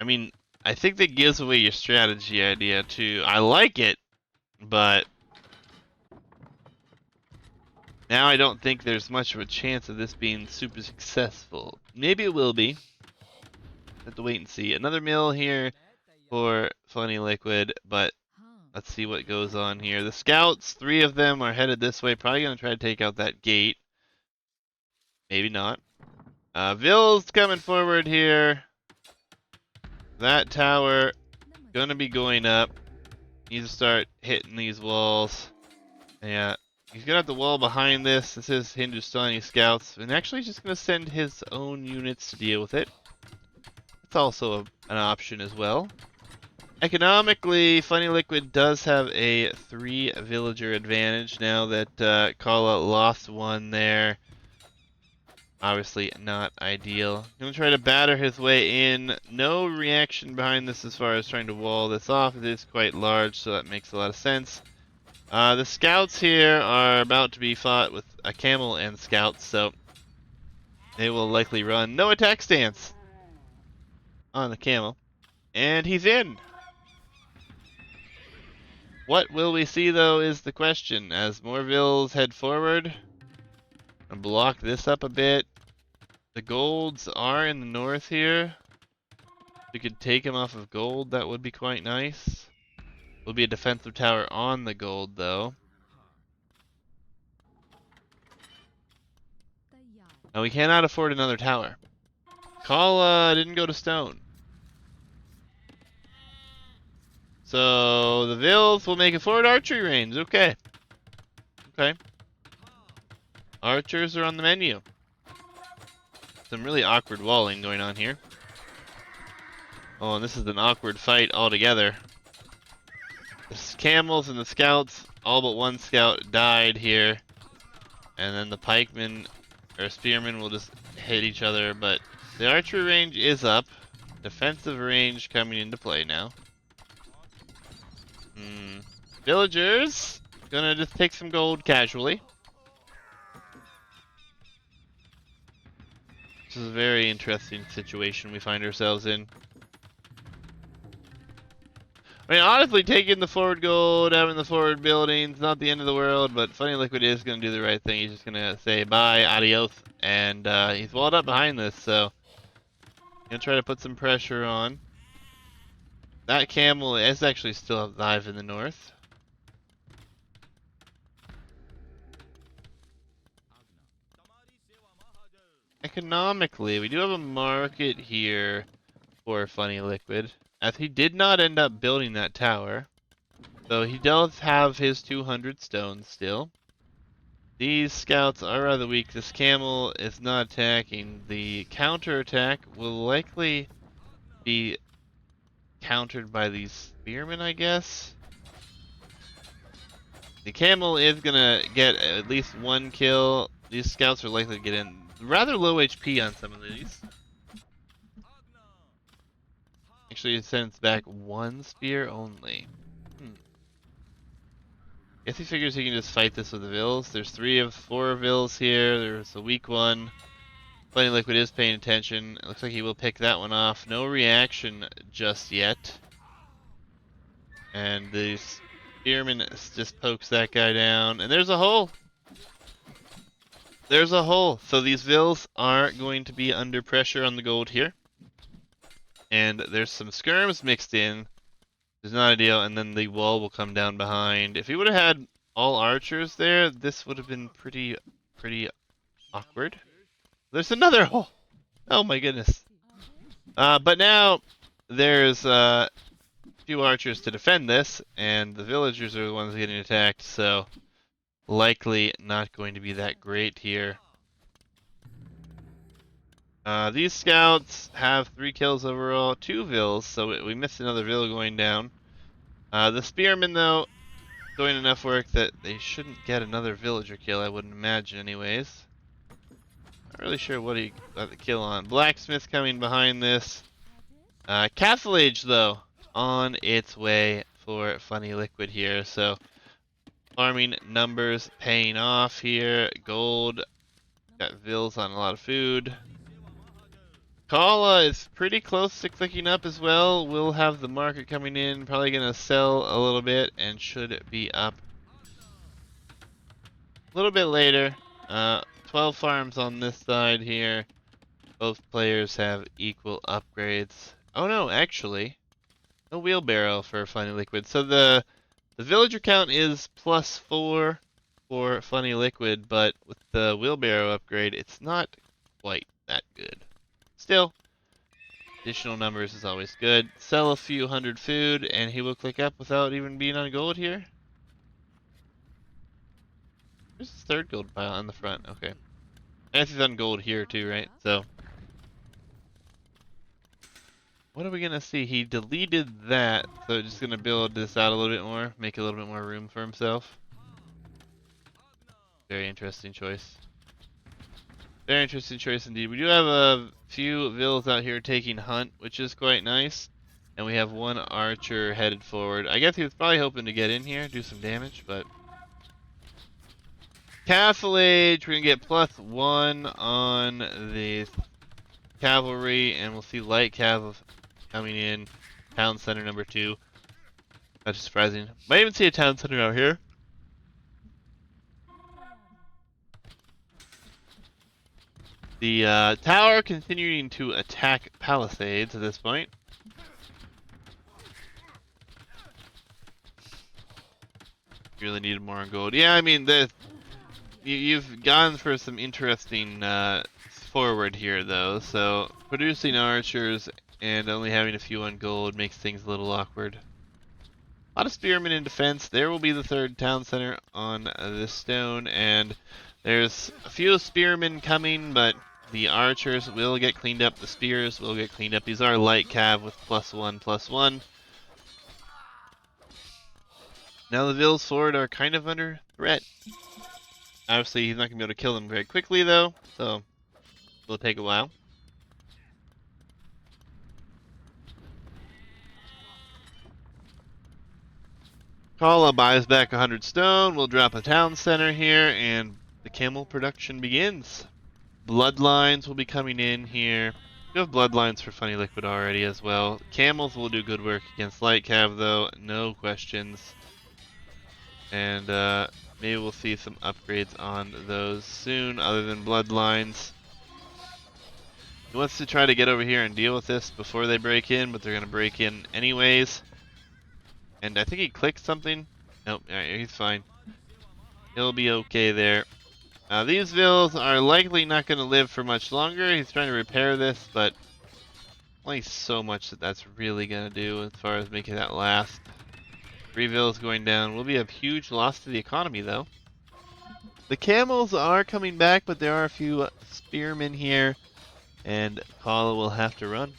mean, I think that gives away your strategy idea too. I like it, but now I don't think there's much of a chance of this being super successful. Maybe it will be. Have to wait and see. Another mill here for Funny Liquid, but let's see what goes on here. The scouts, 3 of them are headed this way. Probably going to try to take out that gate. Maybe not. Vill's coming forward here. That tower going to be going up. Needs to start hitting these walls. Yeah. He's going to have the wall behind this. This is Hindustani scouts. And actually he's just going to send his own units to deal with it. It's also an option as well. Economically, Funny Liquid does have a 3 villager advantage now that Kallah lost 1 there. Obviously not ideal. Gonna try to batter his way in. No reaction behind this as far as trying to wall this off. It is quite large, so that makes a lot of sense. The scouts here are about to be fought with a camel and scouts, so they will likely run. No attack stance on the camel. And he's in! What will we see, though, is the question. As more vills head forward, and block this up a bit. The golds are in the north here. We could take him off of gold. That would be quite nice. Will be a defensive tower on the gold, though. Now we cannot afford another tower. Kallah didn't go to stone. So the Vills will make a forward archery range. Okay. Okay. Archers are on the menu. Some really awkward walling going on here. Oh, and this is an awkward fight altogether. The camels and the scouts, all but one scout died here. And then the pikemen or spearmen will just hit each other, but the archery range is up. Defensive range coming into play now. Villagers gonna just take some gold casually. This is a very interesting situation we find ourselves in. I mean, honestly, taking the forward gold, having the forward buildings, not the end of the world, but Funny Liquid is going to do the right thing. He's just going to say bye, adios, and he's walled up behind this, so going to try to put some pressure on. That camel is actually still alive in the north. Economically, we do have a market here for Funny Liquid, as he did not end up building that tower. So he does have his 200 stones still. These scouts are rather weak. This camel is not attacking. The counterattack will likely be countered by these spearmen, I guess. The camel is gonna get at least one kill. These scouts are likely to get in rather low HP on some of these. Actually, it sends back one spear only. Guess he figures he can just fight this with the Vills. There's 3 of 4 Vills here. There's a weak one. Funny Liquid is paying attention. It looks like he will pick that one off. No reaction just yet. And the Spearman just pokes that guy down. And there's a hole. There's a hole. So these Vills are going to be under pressure on the gold here. And there's some skirms mixed in. It's not ideal, and then the wall will come down behind. If he would have had all archers there, this would have been pretty awkward. There's another hole! Oh my goodness. But now, there's a few archers to defend this, and the villagers are the ones getting attacked, so likely not going to be that great here. These scouts have 3 kills overall, 2 vills, so we missed another vill going down. The spearmen, though, doing enough work that they shouldn't get another villager kill, I wouldn't imagine anyways. Not really sure what he got the kill on. Blacksmith coming behind this. Castle Age, though, on its way for Funny Liquid here, so farming numbers paying off here. Gold, got vills on a lot of food. Kallah is pretty close to clicking up as well. We'll have the market coming in, probably going to sell a little bit and should be up a little bit later. 12 farms on this side here. Both players have equal upgrades. Oh no, actually, no wheelbarrow for Funny Liquid. So the villager count is +4 for Funny Liquid, but with the wheelbarrow upgrade, it's not quite that good. Still, additional numbers is always good. Sell a few hundred food, and he will click up without even being on gold here. There's his 3rd gold pile on the front. Okay. And he's on gold here too, right? So, what are we gonna see? He deleted that, so just gonna build this out a little bit more, make a little bit more room for himself. Very interesting choice. Very interesting choice indeed. We do have a few vills out here taking hunt, which is quite nice. And we have 1 archer headed forward. I guess he was probably hoping to get in here, do some damage, but... Castle Age, we're going to get +1 on the cavalry, and we'll see light cav coming in. Town center number 2. That's surprising. Might even see a town center out here. The tower continuing to attack palisades at this point. Really needed more on gold. Yeah, I mean, you've gone for some interesting forward here, though. So producing archers and only having a few on gold makes things a little awkward. lot of spearmen in defense. There will be the third town center on this stone, and there's a few spearmen coming, but the archers will get cleaned up. The spears will get cleaned up. These are light cav with +1/+1. Now the Vills Ford are kind of under threat. Obviously, he's not going to be able to kill them very quickly, though, so it'll take a while. Kallah buys back 100 stone. We'll drop a town center here, and the camel production begins. Bloodlines will be coming in here. We have bloodlines for Funny Liquid already as well. Camels will do good work against Light Cav, though, no questions. And maybe we'll see some upgrades on those soon, other than bloodlines. He wants to try to get over here and deal with this before they break in, but they're going to break in anyways. And I think he clicked something. Nope, he's fine. He'll be okay there. These vills are likely not going to live for much longer. He's trying to repair this, but only so much that's really going to do as far as making that last. 3 vills going down will be a huge loss to the economy, though. The camels are coming back, but there are a few spearmen here, and Kallah will have to run.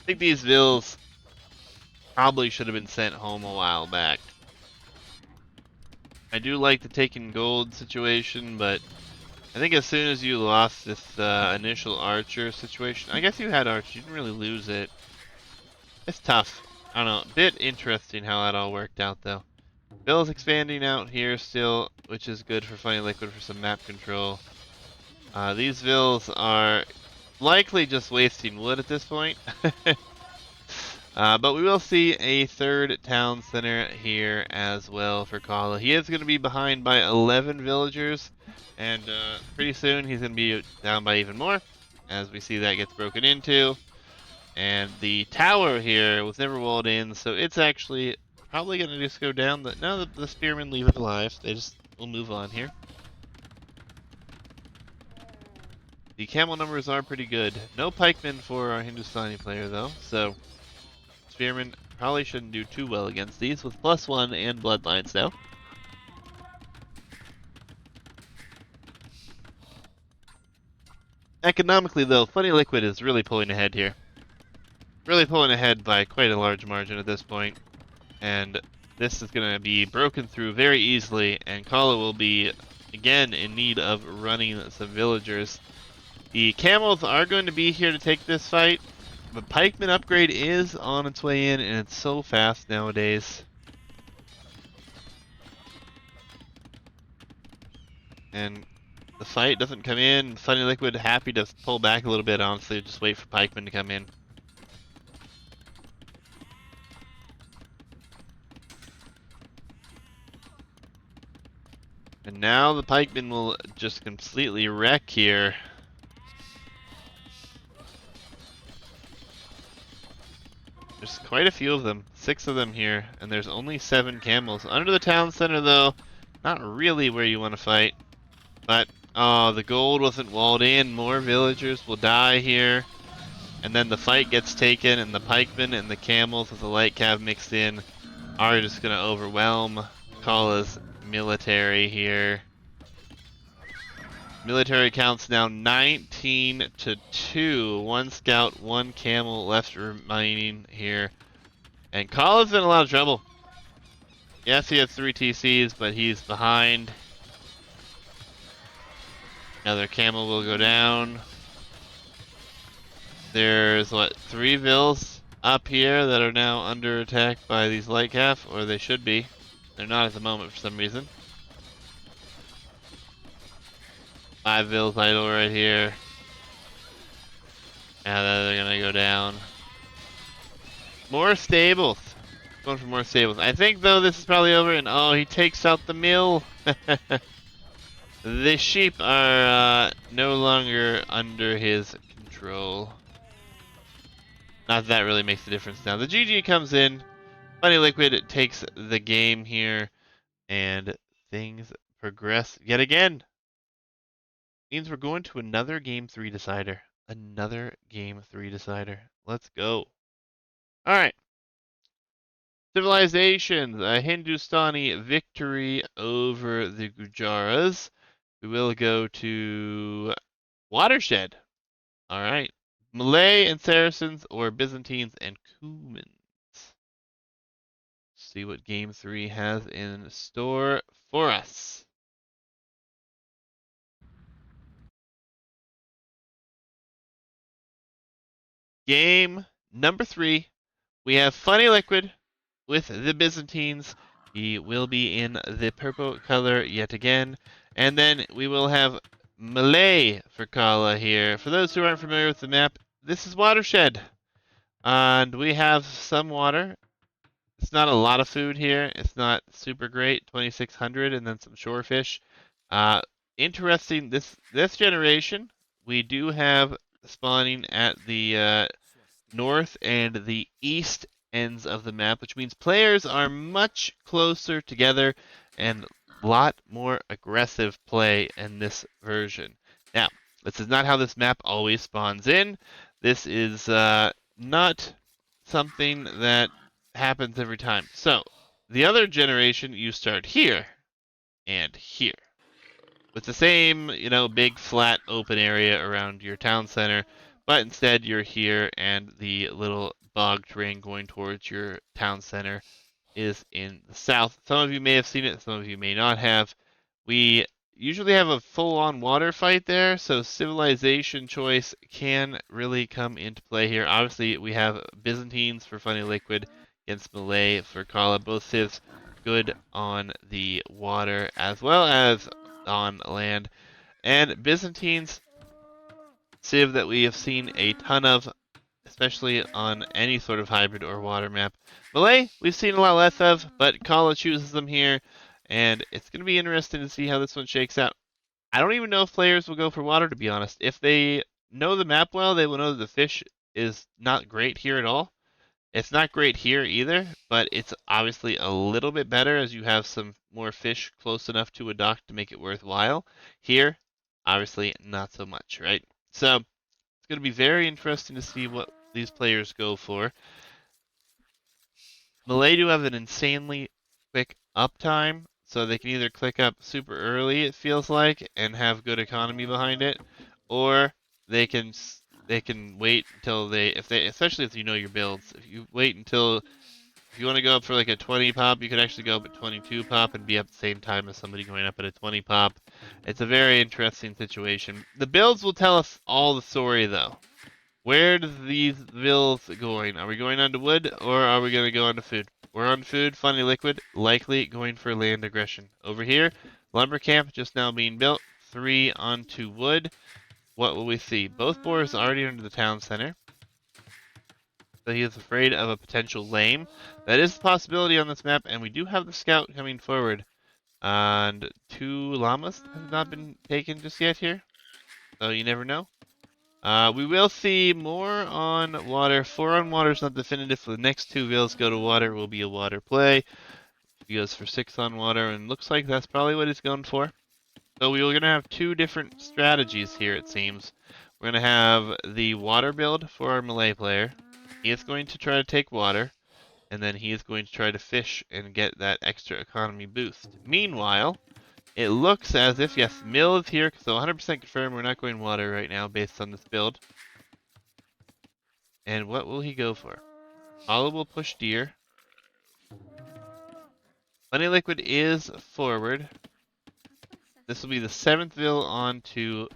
I think these vills probably should have been sent home a while back. I do like the taking gold situation, but I think as soon as you lost this initial archer situation, I guess you had archer, you didn't really lose it. It's tough. I don't know, a bit interesting how that all worked out though. Bill's expanding out here still, which is good for Funny Liquid for some map control. These vills are likely just wasting wood at this point. But we will see a third town center here as well for Kallah. He is going to be behind by 11 villagers, and pretty soon he's going to be down by even more, as we see that gets broken into. And the tower here was never walled in, so it's actually probably going to just go down. No, the spearmen leave it alive. They just will move on here. The camel numbers are pretty good. No pikemen for our Hindustani player though, so spearmen probably shouldn't do too well against these with +1 and bloodlines now. Economically though, Funny Liquid is really pulling ahead here. Really pulling ahead by quite a large margin at this point. And this is going to be broken through very easily, and Kallah will be again in need of running some villagers. The camels are going to be here to take this fight. The pikeman upgrade is on its way in, and it's so fast nowadays. And the fight doesn't come in. Funny Liquid happy to pull back a little bit, honestly, just wait for pikeman to come in. And now the pikeman will just completely wreck here. There's quite a few of them, 6 of them here, and there's only 7 camels. Under the town center though, not really where you want to fight. But, oh, the gold wasn't walled in, more villagers will die here. And then the fight gets taken, and the pikemen and the camels with the light cav mixed in are just going to overwhelm Kallah's military here. Military counts now 19-2. 1 scout, 1 camel left remaining here. And Kallah's in a lot of trouble. Yes, he has 3 TCs, but he's behind. Another camel will go down. There's, what, 3 vills up here that are now under attack by these light calf, or they should be. They're not at the moment for some reason. 5 vills idle right here. Now they're gonna go down. More stables. Going for more stables. I think though this is probably over, and oh, he takes out the mill. The sheep are no longer under his control. Not that really makes a difference now. The GG comes in. Funny Liquid takes the game here, and things progress yet again. Means we're going to another Game 3 decider. Another Game 3 decider. Let's go. Alright. Civilizations, a Hindustani victory over the Gujaras. We will go to Watershed. All right. Malay and Saracens or Byzantines and Cumans. See what game 3 has in store for us. Game number 3. We have Funny Liquid with the Byzantines. He will be in the purple color yet again. And then we will have Malay for Kallah here. For those who aren't familiar with the map, this is Watershed. And we have some water. It's not a lot of food here. It's not super great, 2,600, and then some shorefish. Uh, Interesting, this generation, we do have spawning at the north and the east ends of the map, which means players are much closer together and a lot more aggressive play in this version. Now, this is not how this map always spawns in. This is not something that happens every time. So, the other generation, you start here and here with the same, big flat open area around your town center, but instead you're here and the little bog terrain going towards your town center is in the south. Some of you may have seen it, some of you may not have. We usually have a full-on water fight there, so civilization choice can really come into play here. Obviously, we have Byzantines for Funny Liquid against Malay for Kallah. Both civs good on the water as well as on land. And Byzantines, civ that we have seen a ton of, especially on any sort of hybrid or water map. Malay, we've seen a lot less of, but Kallah chooses them here, and it's going to be interesting to see how this one shakes out. I don't even know if players will go for water, to be honest. If they know the map well, they will know that the fish is not great here at all. It's not great here either, but it's obviously a little bit better as you have some more fish close enough to a dock to make it worthwhile. Here, obviously not so much, right? So it's going to be very interesting to see what these players go for. Malay do have an insanely quick uptime, so they can either click up super early, it feels like, and have good economy behind it, or they can wait until especially if you know your builds. If you wait until if you want to go up for like a 20 pop, you could actually go up at 22 pop and be up at the same time as somebody going up at a 20 pop. It's a very interesting situation. The builds will tell us all the story though. Where do these builds going? Are we going onto wood or are we going to go onto food? We're on food, Funny Liquid, likely going for land aggression. Over here, lumber camp just now being built, 3 onto wood. What will we see? Both boars already under the town center. So he is afraid of a potential lame. That is the possibility on this map, and we do have the scout coming forward. And 2 llamas have not been taken just yet here, so you never know. We will see more on water. 4 on water is not definitive. The next 2 vills go to water will be a water play. He goes for 6 on water, and looks like that's probably what he's going for. So we're going to have 2 different strategies here, it seems. We're going to have the water build for our Malay player. He is going to try to take water, and then he is going to try to fish and get that extra economy boost. Meanwhile, it looks as if, yes, mill is here, so 100% confirmed we're not going water right now based on this build. And what will he go for? Hollow will push deer. Funny Liquid is forward. This will be the 7th vill onto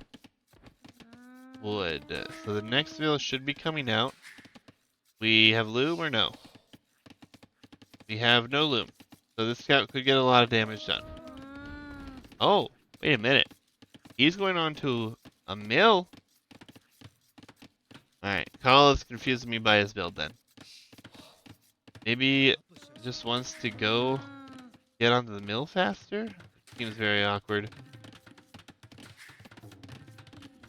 wood. So the next vill should be coming out. We have loom or no? We have no loom. So this scout could get a lot of damage done. Oh, wait a minute. He's going on to a mill? Alright, Kallah is confusing me by his build then. Maybe just wants to go get onto the mill faster? Seems very awkward.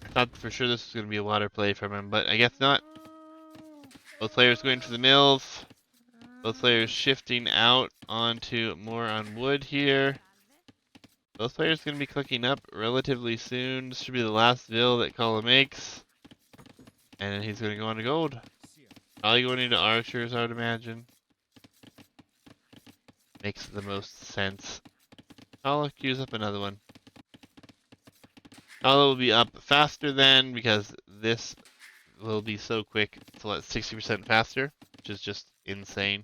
I thought for sure this was going to be a water play from him, but I guess not. Both players going for the mills. Both players shifting out onto more on wood here. Both players going to be clicking up relatively soon. This should be the last vill that Kallah makes. And then he's going to go on to gold. Probably going into archers, I would imagine. makes the most sense. Kallah queues up another one. Kallah will be up faster then because this will be so quick. It's 60% faster, which is just insane.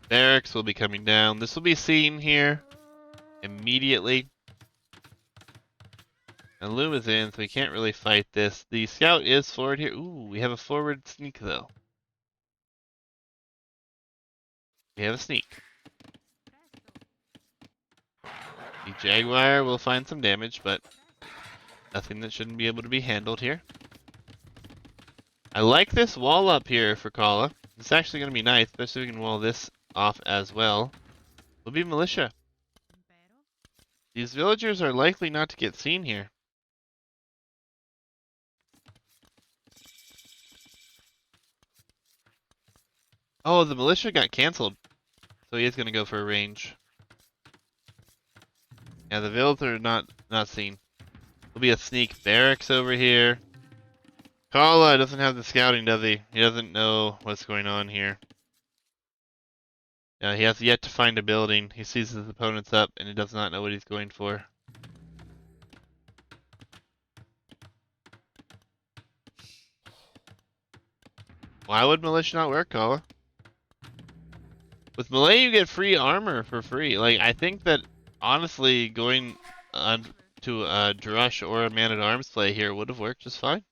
Barracks will be coming down. This will be seen here immediately. And Loom is in, so we can't really fight this. The scout is forward here. Ooh, we have a forward sneak though. We have a sneak. The Jaguar will find some damage, but nothing that shouldn't be able to be handled here. I like this wall up here for Kallah. It's actually going to be nice, especially if we can wall this off as well. Will be militia. These villagers are likely not to get seen here. Oh, the militia got canceled, so he is going to go for a range. Yeah, the villagers are not seen. Will be a sneak barracks over here. Kallah doesn't have the scouting, does he? He doesn't know what's going on here. Yeah, he has yet to find a building. He sees his opponents up, and he does not know what he's going for. Why would militia not work, Kallah? With melee, you get free armor for free. Like, I think that, honestly, going on to a Drush or a Man-at-Arms play here would have worked just fine.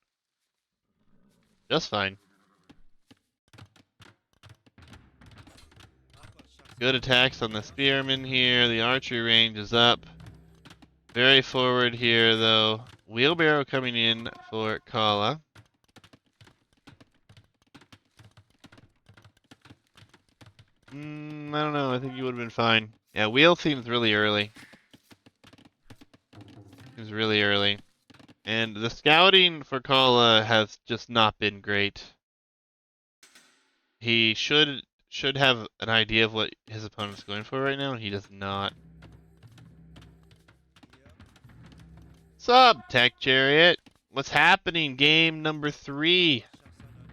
Just fine. Good attacks on the Spearman here. The archery range is up. Very forward here, though. Wheelbarrow coming in for Kallah. I don't know. I think you would have been fine. Yeah, wheel seems really early. Seems really early. And the scouting for Kallah has just not been great. He should have an idea of what his opponent's going for right now, and he does not. Sup, Tech Chariot? What's happening? Game number 3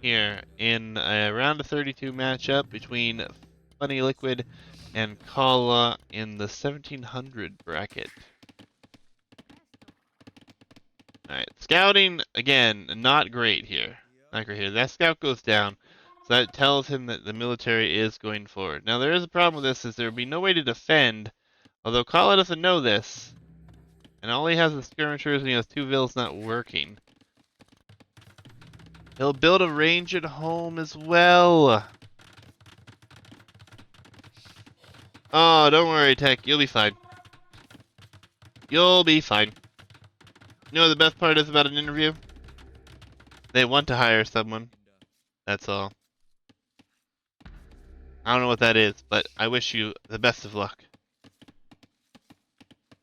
here in a round of 32 matchup between Funny Liquid and Kallah in the 1700 bracket. Alright, scouting, again, not great here. Not great here. That scout goes down, so that tells him that the military is going forward. Now, there is a problem with this, is there would be no way to defend, although Kallah doesn't know this, and all he has is skirmishers, and he has 2 vills not working. He'll build a range at home as well. Oh, don't worry, Tech. You'll be fine. You'll be fine. You know what the best part is about an interview? They want to hire someone. That's all. I don't know what that is, but I wish you the best of luck.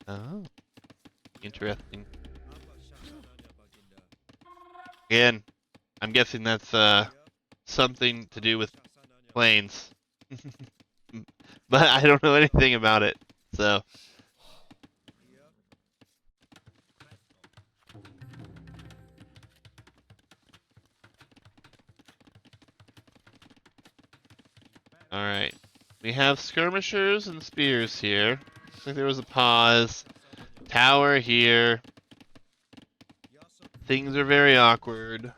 Oh. Interesting. Again, I'm guessing that's something to do with planes. But I don't know anything about it, so. Alright. We have skirmishers and spears here. Looks like there was a pause. Tower here. Things are very awkward.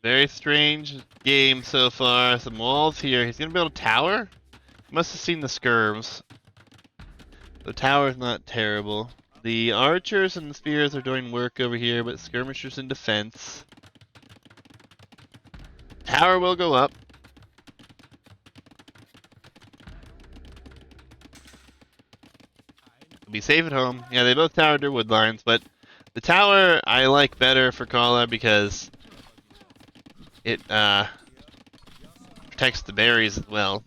Very strange game so far. Some walls here. He's gonna build a tower? He must have seen the skirms. The tower's not terrible. The archers and the spears are doing work over here, but skirmishers in defense. Tower will go up. Be safe at home. Yeah, they both towered their wood lines, but the tower I like better for Kallah because it protects the berries as well.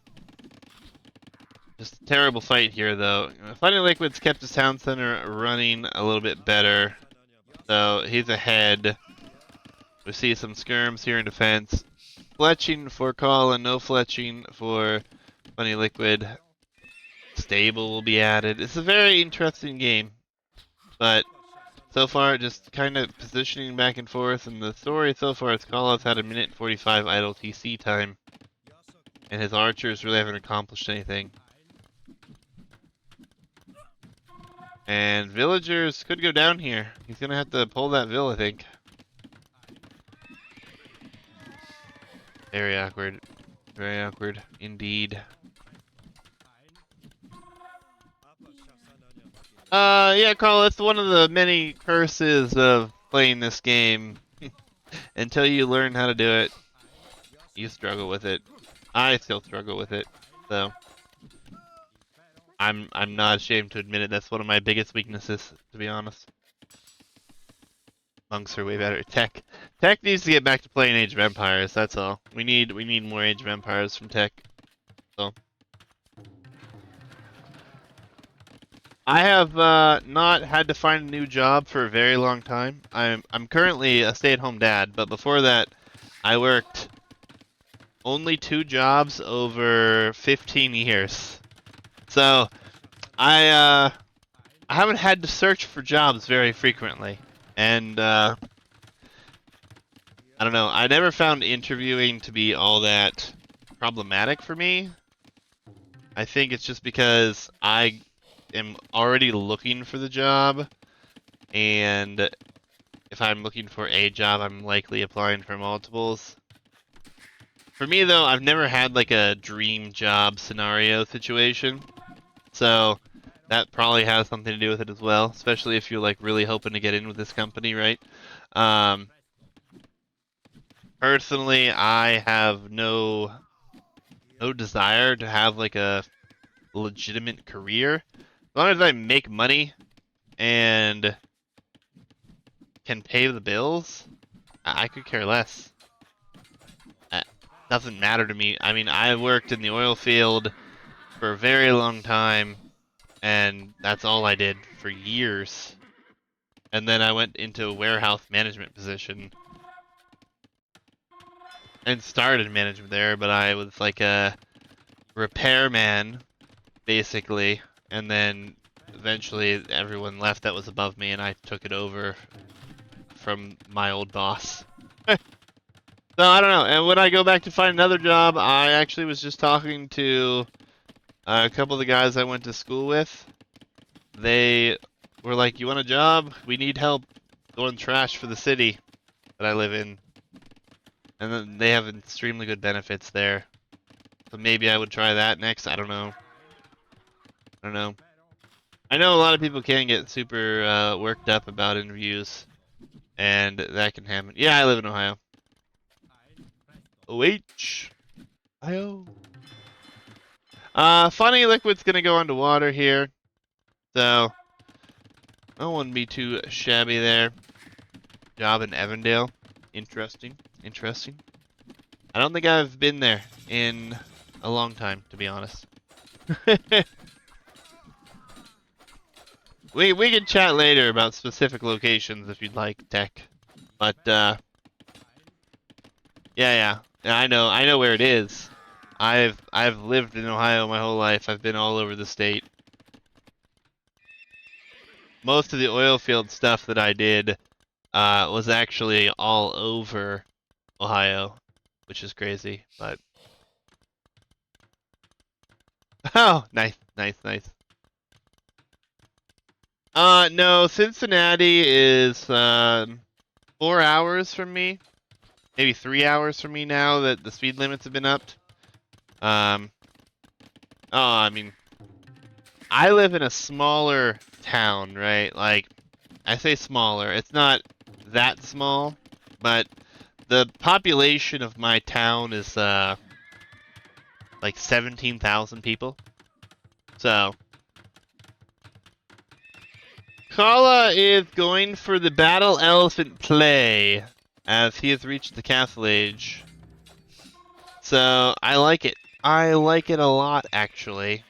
Just a terrible fight here, though. Funny Liquid's kept his town center running a little bit better, so he's ahead. We see some skirms here in defense. Fletching for Kallah, no fletching for Funny Liquid. stable will be added. It's a very interesting game, but so far just kind of positioning back and forth, and the story so far is Kallah's had a minute 45 idle TC time, and his archers really haven't accomplished anything. And villagers could go down here. He's gonna have to pull that vill, I think. Very awkward. Very awkward indeed. Yeah, Carl, it's one of the many curses of playing this game. Until you learn how to do it, you struggle with it. I still struggle with it, so I'm not ashamed to admit it. That's one of my biggest weaknesses, to be honest. Monks are way better. Tech needs to get back to playing Age of Empires. That's all. We need more Age of Empires from Tech. So I have not had to find a new job for a very long time. I'm currently a stay-at-home dad, but before that, I worked only 2 jobs over 15 years. So I haven't had to search for jobs very frequently, and I don't know. I never found interviewing to be all that problematic for me. I think it's just because I am already looking for the job, and if I'm looking for a job, I'm likely applying for multiples. For me, though, I've never had like a dream job scenario situation, so that probably has something to do with it as well, especially if you're like really hoping to get in with this company, right? Personally, I have no desire to have like a legitimate career. As long as I make money and can pay the bills, I could care less. It doesn't matter to me. I mean, I worked in the oil field for a very long time, and that's all I did for years. And then I went into a warehouse management position and started management there, but I was like a repairman, basically, and then eventually everyone left that was above me, and I took it over from my old boss. So I don't know, and when I go back to find another job, I actually was just talking to a couple of the guys I went to school with. They were like, "You want a job? We need help going trash for the city that I live in." And then they have extremely good benefits there. So maybe I would try that next. I don't know. I don't know. I know a lot of people can get super worked up about interviews, and that can happen. Yeah, I live in Ohio. OH. Ohio. Funny Liquid's gonna go underwater here, so I wouldn't be too shabby there. Job in Evandale. Interesting. Interesting. I don't think I've been there in a long time, to be honest. We can chat later about specific locations if you'd like, Tech. But yeah, I know where it is. I've lived in Ohio my whole life. I've been all over the state. Most of the oil field stuff that I did was actually all over Ohio, which is crazy, but oh, nice. No, Cincinnati is 4 hours from me, maybe 3 hours from me now that the speed limits have been upped. Oh, I mean, I live in a smaller town, right? Like, I say smaller. It's not that small, but the population of my town is like 17,000 people. So Kallah is going for the Battle Elephant play, as he has reached the Castle Age. So, I like it. I like it a lot, actually.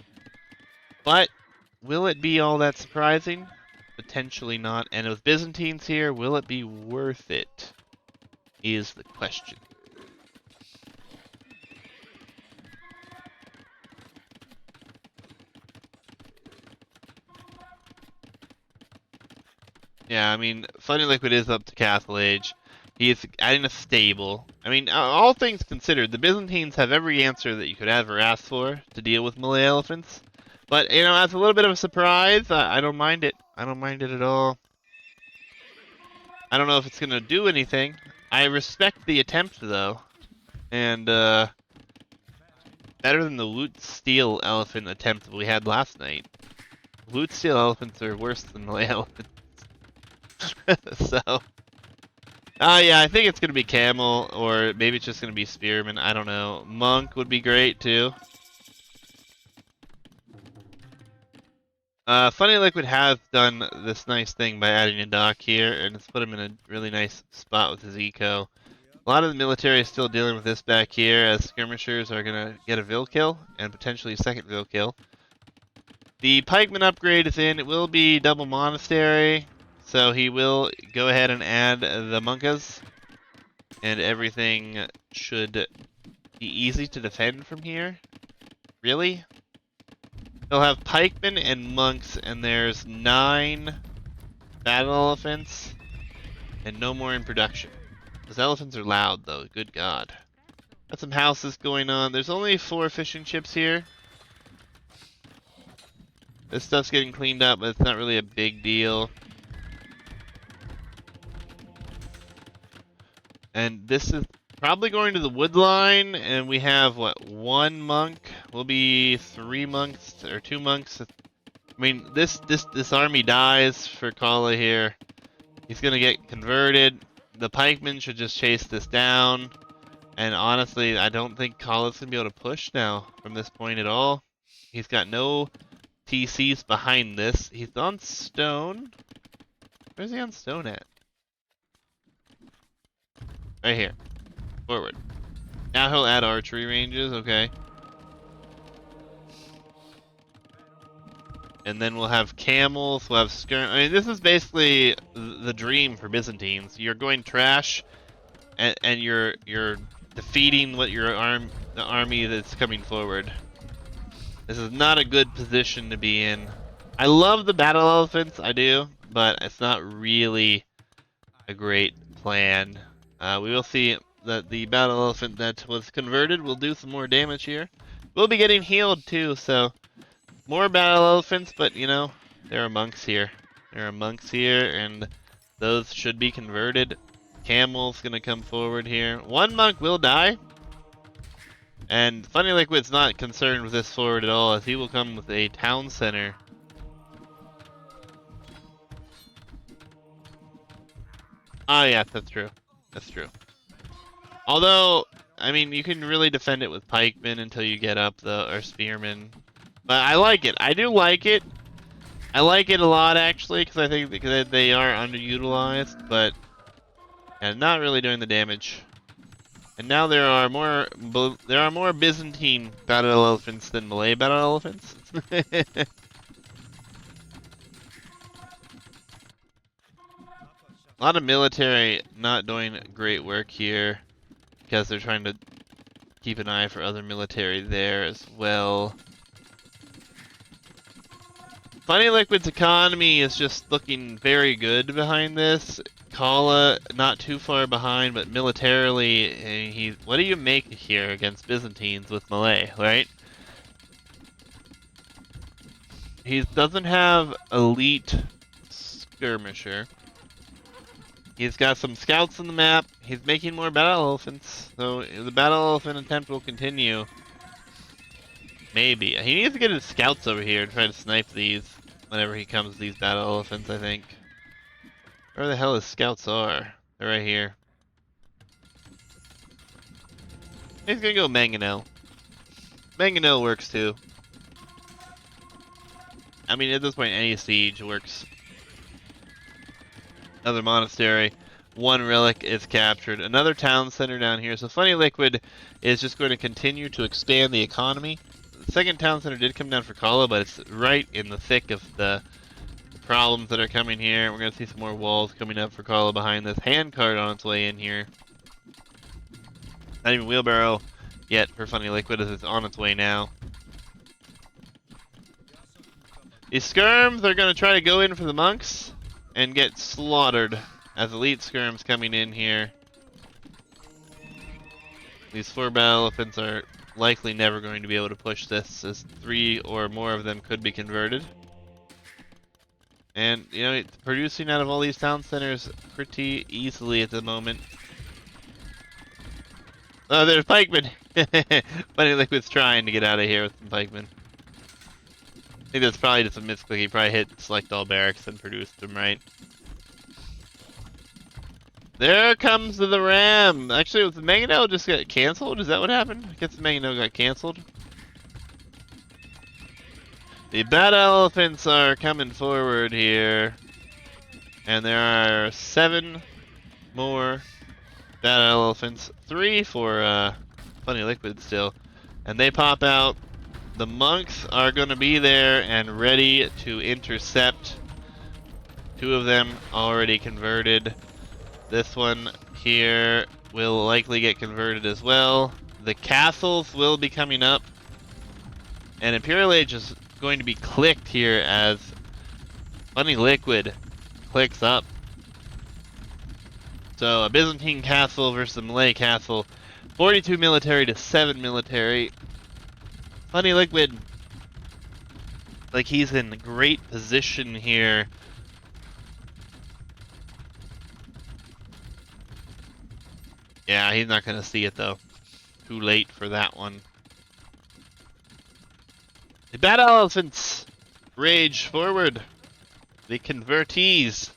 But, will it be all that surprising? Potentially not. And with Byzantines here, will it be worth it? Is the question. Yeah, I mean, Funny Liquid is up to Castle Age. He is adding a stable. I mean, all things considered, the Byzantines have every answer that you could ever ask for to deal with Malay elephants. But, you know, as a little bit of a surprise, I don't mind it. I don't mind it at all. I don't know if it's going to do anything. I respect the attempt, though. And, better than the Woot Steel elephant attempt we had last night. Woot Steel elephants are worse than Malay elephants. So, yeah, I think it's gonna be camel, or maybe it's just gonna be spearman. I don't know. Monk would be great too. Funny Liquid has done this nice thing by adding a dock here, and it's put him in a really nice spot with his eco. A lot of the military is still dealing with this back here, as skirmishers are gonna get a Vil kill, and potentially a second Vil kill. The pikeman upgrade is in. It will be double monastery, so he will go ahead and add the monkas, and everything should be easy to defend from here. Really? They'll have pikemen and monks, and there's 9 battle elephants, and no more in production. Those elephants are loud, though. Good God. Got some houses going on. There's only 4 fishing ships here. This stuff's getting cleaned up, but it's not really a big deal. And this is probably going to the wood line, and we have, what, 1 monk? Will be 3 monks, or 2 monks. I mean, this army dies for Kallah here. He's gonna get converted. The pikemen should just chase this down. And honestly, I don't think Kallah's gonna be able to push now from this point at all. He's got no TCs behind this. He's on stone. Where's he on stone at? Right here. Forward. Now he'll add archery ranges, okay. And then we'll have camels, we'll have skirm. I mean, this is basically the dream for Byzantines. You're going trash, and you're defeating what the army that's coming forward. This is not a good position to be in. I love the battle elephants, I do, but it's not really a great plan. We will see that the battle elephant that was converted will do some more damage here. We'll be getting healed too, so more battle elephants, but you know, there are monks here. There are monks here, and those should be converted. Camel's gonna come forward here. 1 monk will die. And Funny Liquid's not concerned with this forward at all, as he will come with a town center. Ah, yes, that's true. That's true. Although, I mean, you can really defend it with pikemen until you get up, or spearmen. But I like it. I do like it. I like it a lot, actually, because I think that they are underutilized, but yeah, not really doing the damage. And now there are more Byzantine battle elephants than Malay battle elephants. A lot of military not doing great work here because they're trying to keep an eye for other military there as well. Funny Liquid's economy is just looking very good behind this. Kallah not too far behind, but militarily, what do you make here against Byzantines with Malay, right? He doesn't have elite skirmisher. He's got some scouts on the map. He's making more battle elephants, so the battle elephant attempt will continue. Maybe. He needs to get his scouts over here and try to snipe these whenever he comes to these battle elephants, I think. Where the hell his scouts are? They're right here. He's gonna go Mangonel. Mangonel works too. I mean, at this point, any siege works. Another monastery. 1 relic is captured. Another town center down here. So Funny Liquid is just going to continue to expand the economy. The second town center did come down for Kallah, but it's right in the thick of the problems that are coming here. We're going to see some more walls coming up for Kallah behind this. Handcart on its way in here. Not even wheelbarrow yet for Funny Liquid, as it's on its way now. These skirms are going to try to go in for the monks, and get slaughtered as elite skirms coming in here. These 4 battle elephants are likely never going to be able to push this, as 3 or more of them could be converted. And, you know, it's producing out of all these town centers pretty easily at the moment. Oh, there's pikemen! Funny Liquid's trying to get out of here with some pikemen. I think that's probably just a misclick. He probably hit select all barracks and produced them right. There comes the ram! Actually, was the Mangonel just got canceled? Is that what happened? I guess the Mangonel got canceled. The battle elephants are coming forward here. And there are 7 more battle elephants. 3 for Funny Liquid still. And they pop out. The monks are going to be there and ready to intercept. 2 of them already converted. This one here will likely get converted as well. The castles will be coming up. And Imperial Age is going to be clicked here as Funny Liquid clicks up. So a Byzantine castle versus a Malay castle. 42 military to 7 military. Funny Liquid, like he's in great position here. Yeah, he's not going to see it though. Too late for that one. The battle elephants rage forward. The convertees.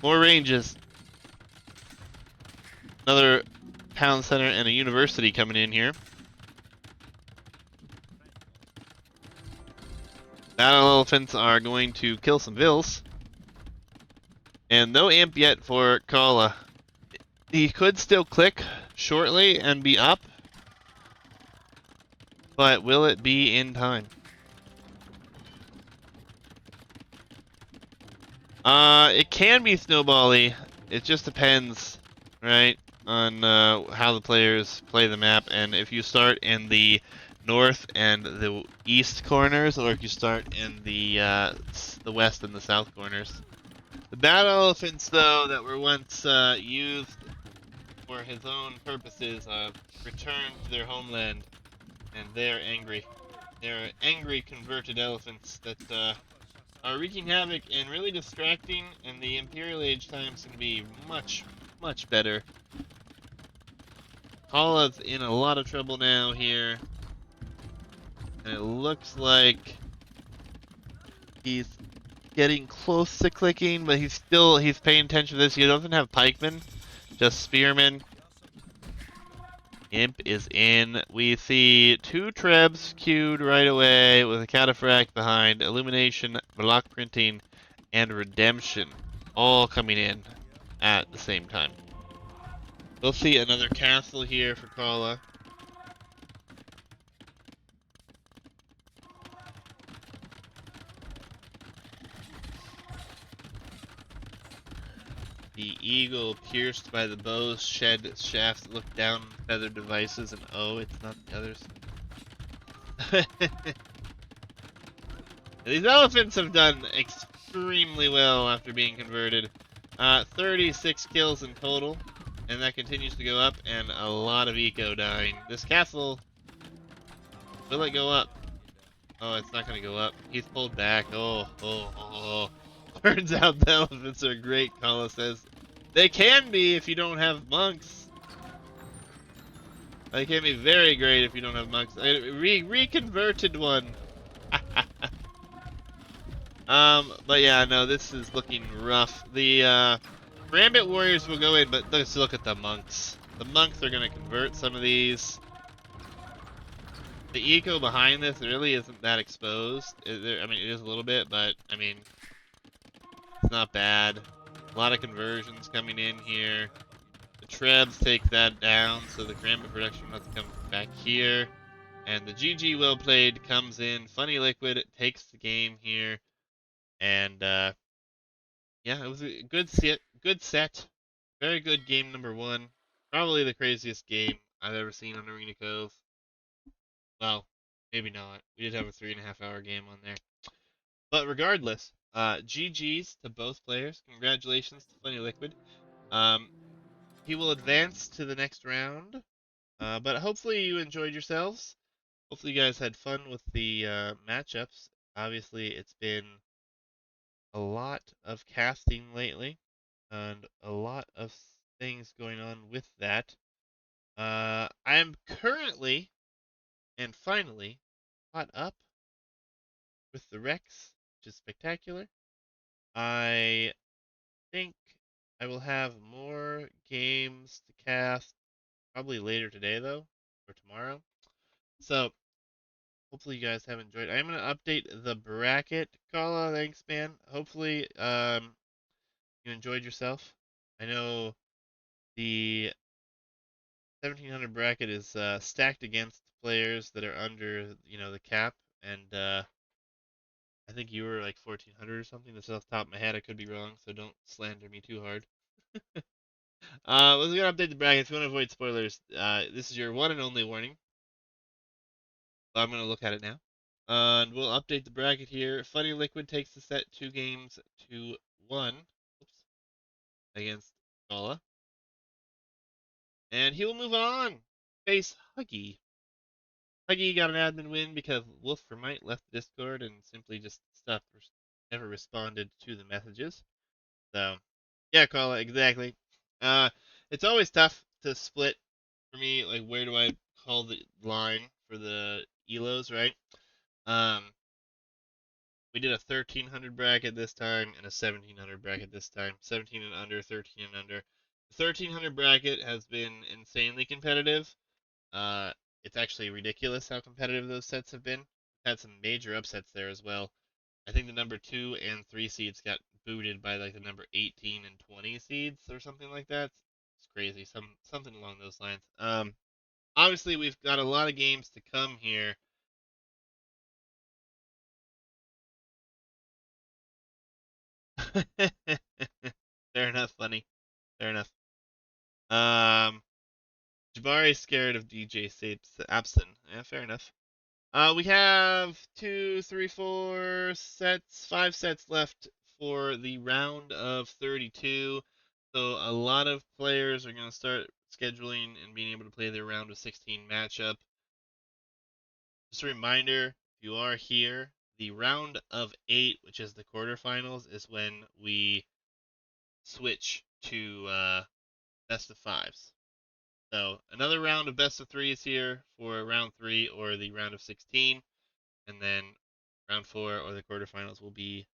More ranges. Another town center and a university coming in here. Battle elephants are going to kill some vills. And no imp yet for Kallah. He could still click shortly and be up. But will it be in time? It can be snowbally. It just depends, right, on how the players play the map. And if you start in the north and the east corners, or if you start in the west and the south corners. The battle elephants, though, that were once used for his own purposes, returned to their homeland, and they're angry. They're angry converted elephants that are wreaking havoc and really distracting, and the Imperial Age times can be much, much better. Kallah's in a lot of trouble now here, and it looks like he's getting close to clicking, but he's paying attention to this. He doesn't have pikemen, just spearmen. Imp is in. We see 2 trebs queued right away with a cataphract behind, illumination, block printing, and redemption all coming in at the same time. We'll see another castle here for Kallah. The eagle pierced by the bow's shed shafts look down on feathered devices, and oh, it's not the others. These elephants have done extremely well after being converted. 36 kills in total, and that continues to go up, and a lot of eco dying. This castle, will it go up? Oh, it's not going to go up. He's pulled back. Oh. Turns out the elephants are great, Kallah says. They can be if you don't have monks. They can be very great if you don't have monks. Reconverted one. But yeah, no, this is looking rough. The Gambit warriors will go in, but let's look at the monks. The monks are going to convert some of these. The eco behind this really isn't that exposed. I mean, it is a little bit, but I mean, it's not bad. A lot of conversions coming in here. The trebs take that down, so the Gambit production has to come back here. And the GG well played comes in. Funny Liquid takes the game here. And yeah, it was a good set. Very good game number 1. Probably the craziest game I've ever seen on Arena Cove. Well, maybe not. We did have a 3.5-hour game on there. But regardless, GG's to both players. Congratulations to Funny Liquid. Um, he will advance to the next round. But hopefully you enjoyed yourselves. Hopefully you guys had fun with the matchups. Obviously, it's been a lot of casting lately, and a lot of things going on with that. I am currently and finally caught up with the Rex, which is spectacular. I think I will have more games to cast probably later today, though, or tomorrow. So, hopefully you guys have enjoyed. I'm going to update the bracket. Kallah, thanks, man. Hopefully, you enjoyed yourself. I know the 1700 bracket is stacked against players that are under, the cap, and I think you were like 1400 or something. That's off the top of my head. I could be wrong, so don't slander me too hard. Let's go update the bracket. If you want to avoid spoilers, this is your one and only warning. So I'm going to look at it now. And we'll update the bracket here. Funny Liquid takes the set 2 games to 1. Oops, against Kallah. And he will move on. Face Huggy. Huggy got an admin win because Wolframite left the Discord and simply just stopped, never responded to the messages. So, yeah, Kallah, exactly. Uh, it's always tough to split for me. Like, where do I call the line for the elos, right? Um, we did a 1300 bracket this time and a 1700 bracket this time. 17 and under, 13 and under. The 1300 bracket has been insanely competitive. Uh, it's actually ridiculous how competitive those sets have been. Had some major upsets there as well. I think the number 2 and 3 seeds got booted by like the number 18 and 20 seeds or something like that. It's crazy. Something along those lines. Obviously we've got a lot of games to come here. Fair enough, funny. Fair enough. Um, Jabari's scared of DJ Abson. Yeah, fair enough. We have 5 sets left for the round of 32. So a lot of players are going to start scheduling and being able to play their round of 16 matchup. Just a reminder, if you are here, the round of 8, which is the quarterfinals, is when we switch to best of 5s. So another round of best of 3s here for round 3 or the round of 16. And then round 4 or the quarterfinals will be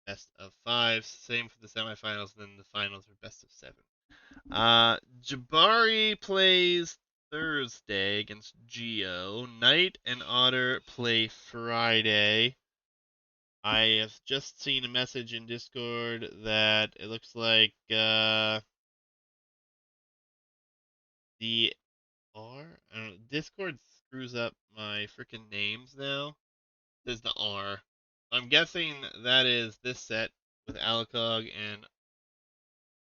best of 5s. Same for the semifinals, and then the finals are best of 7. Jabari plays Thursday against Geo. Knight and Otter play Friday. I have just seen a message in Discord that it looks like the Discord screws up my freaking names now. It says the R. I'm guessing that is this set with Alicog and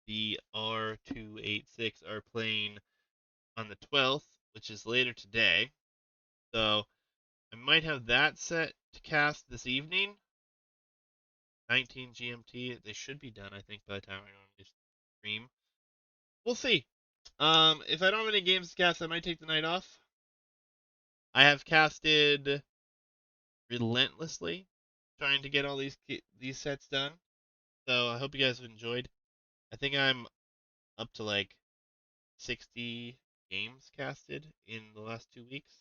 the R286 are playing on the 12th, which is later today. So I might have that set to cast this evening. 19 GMT. They should be done, I think, by the time I normally stream. We'll see. If I don't have any games to cast, I might take the night off. I have casted relentlessly, trying to get all these sets done. So I hope you guys have enjoyed. I think I'm up to like 60 games casted in the last 2 weeks.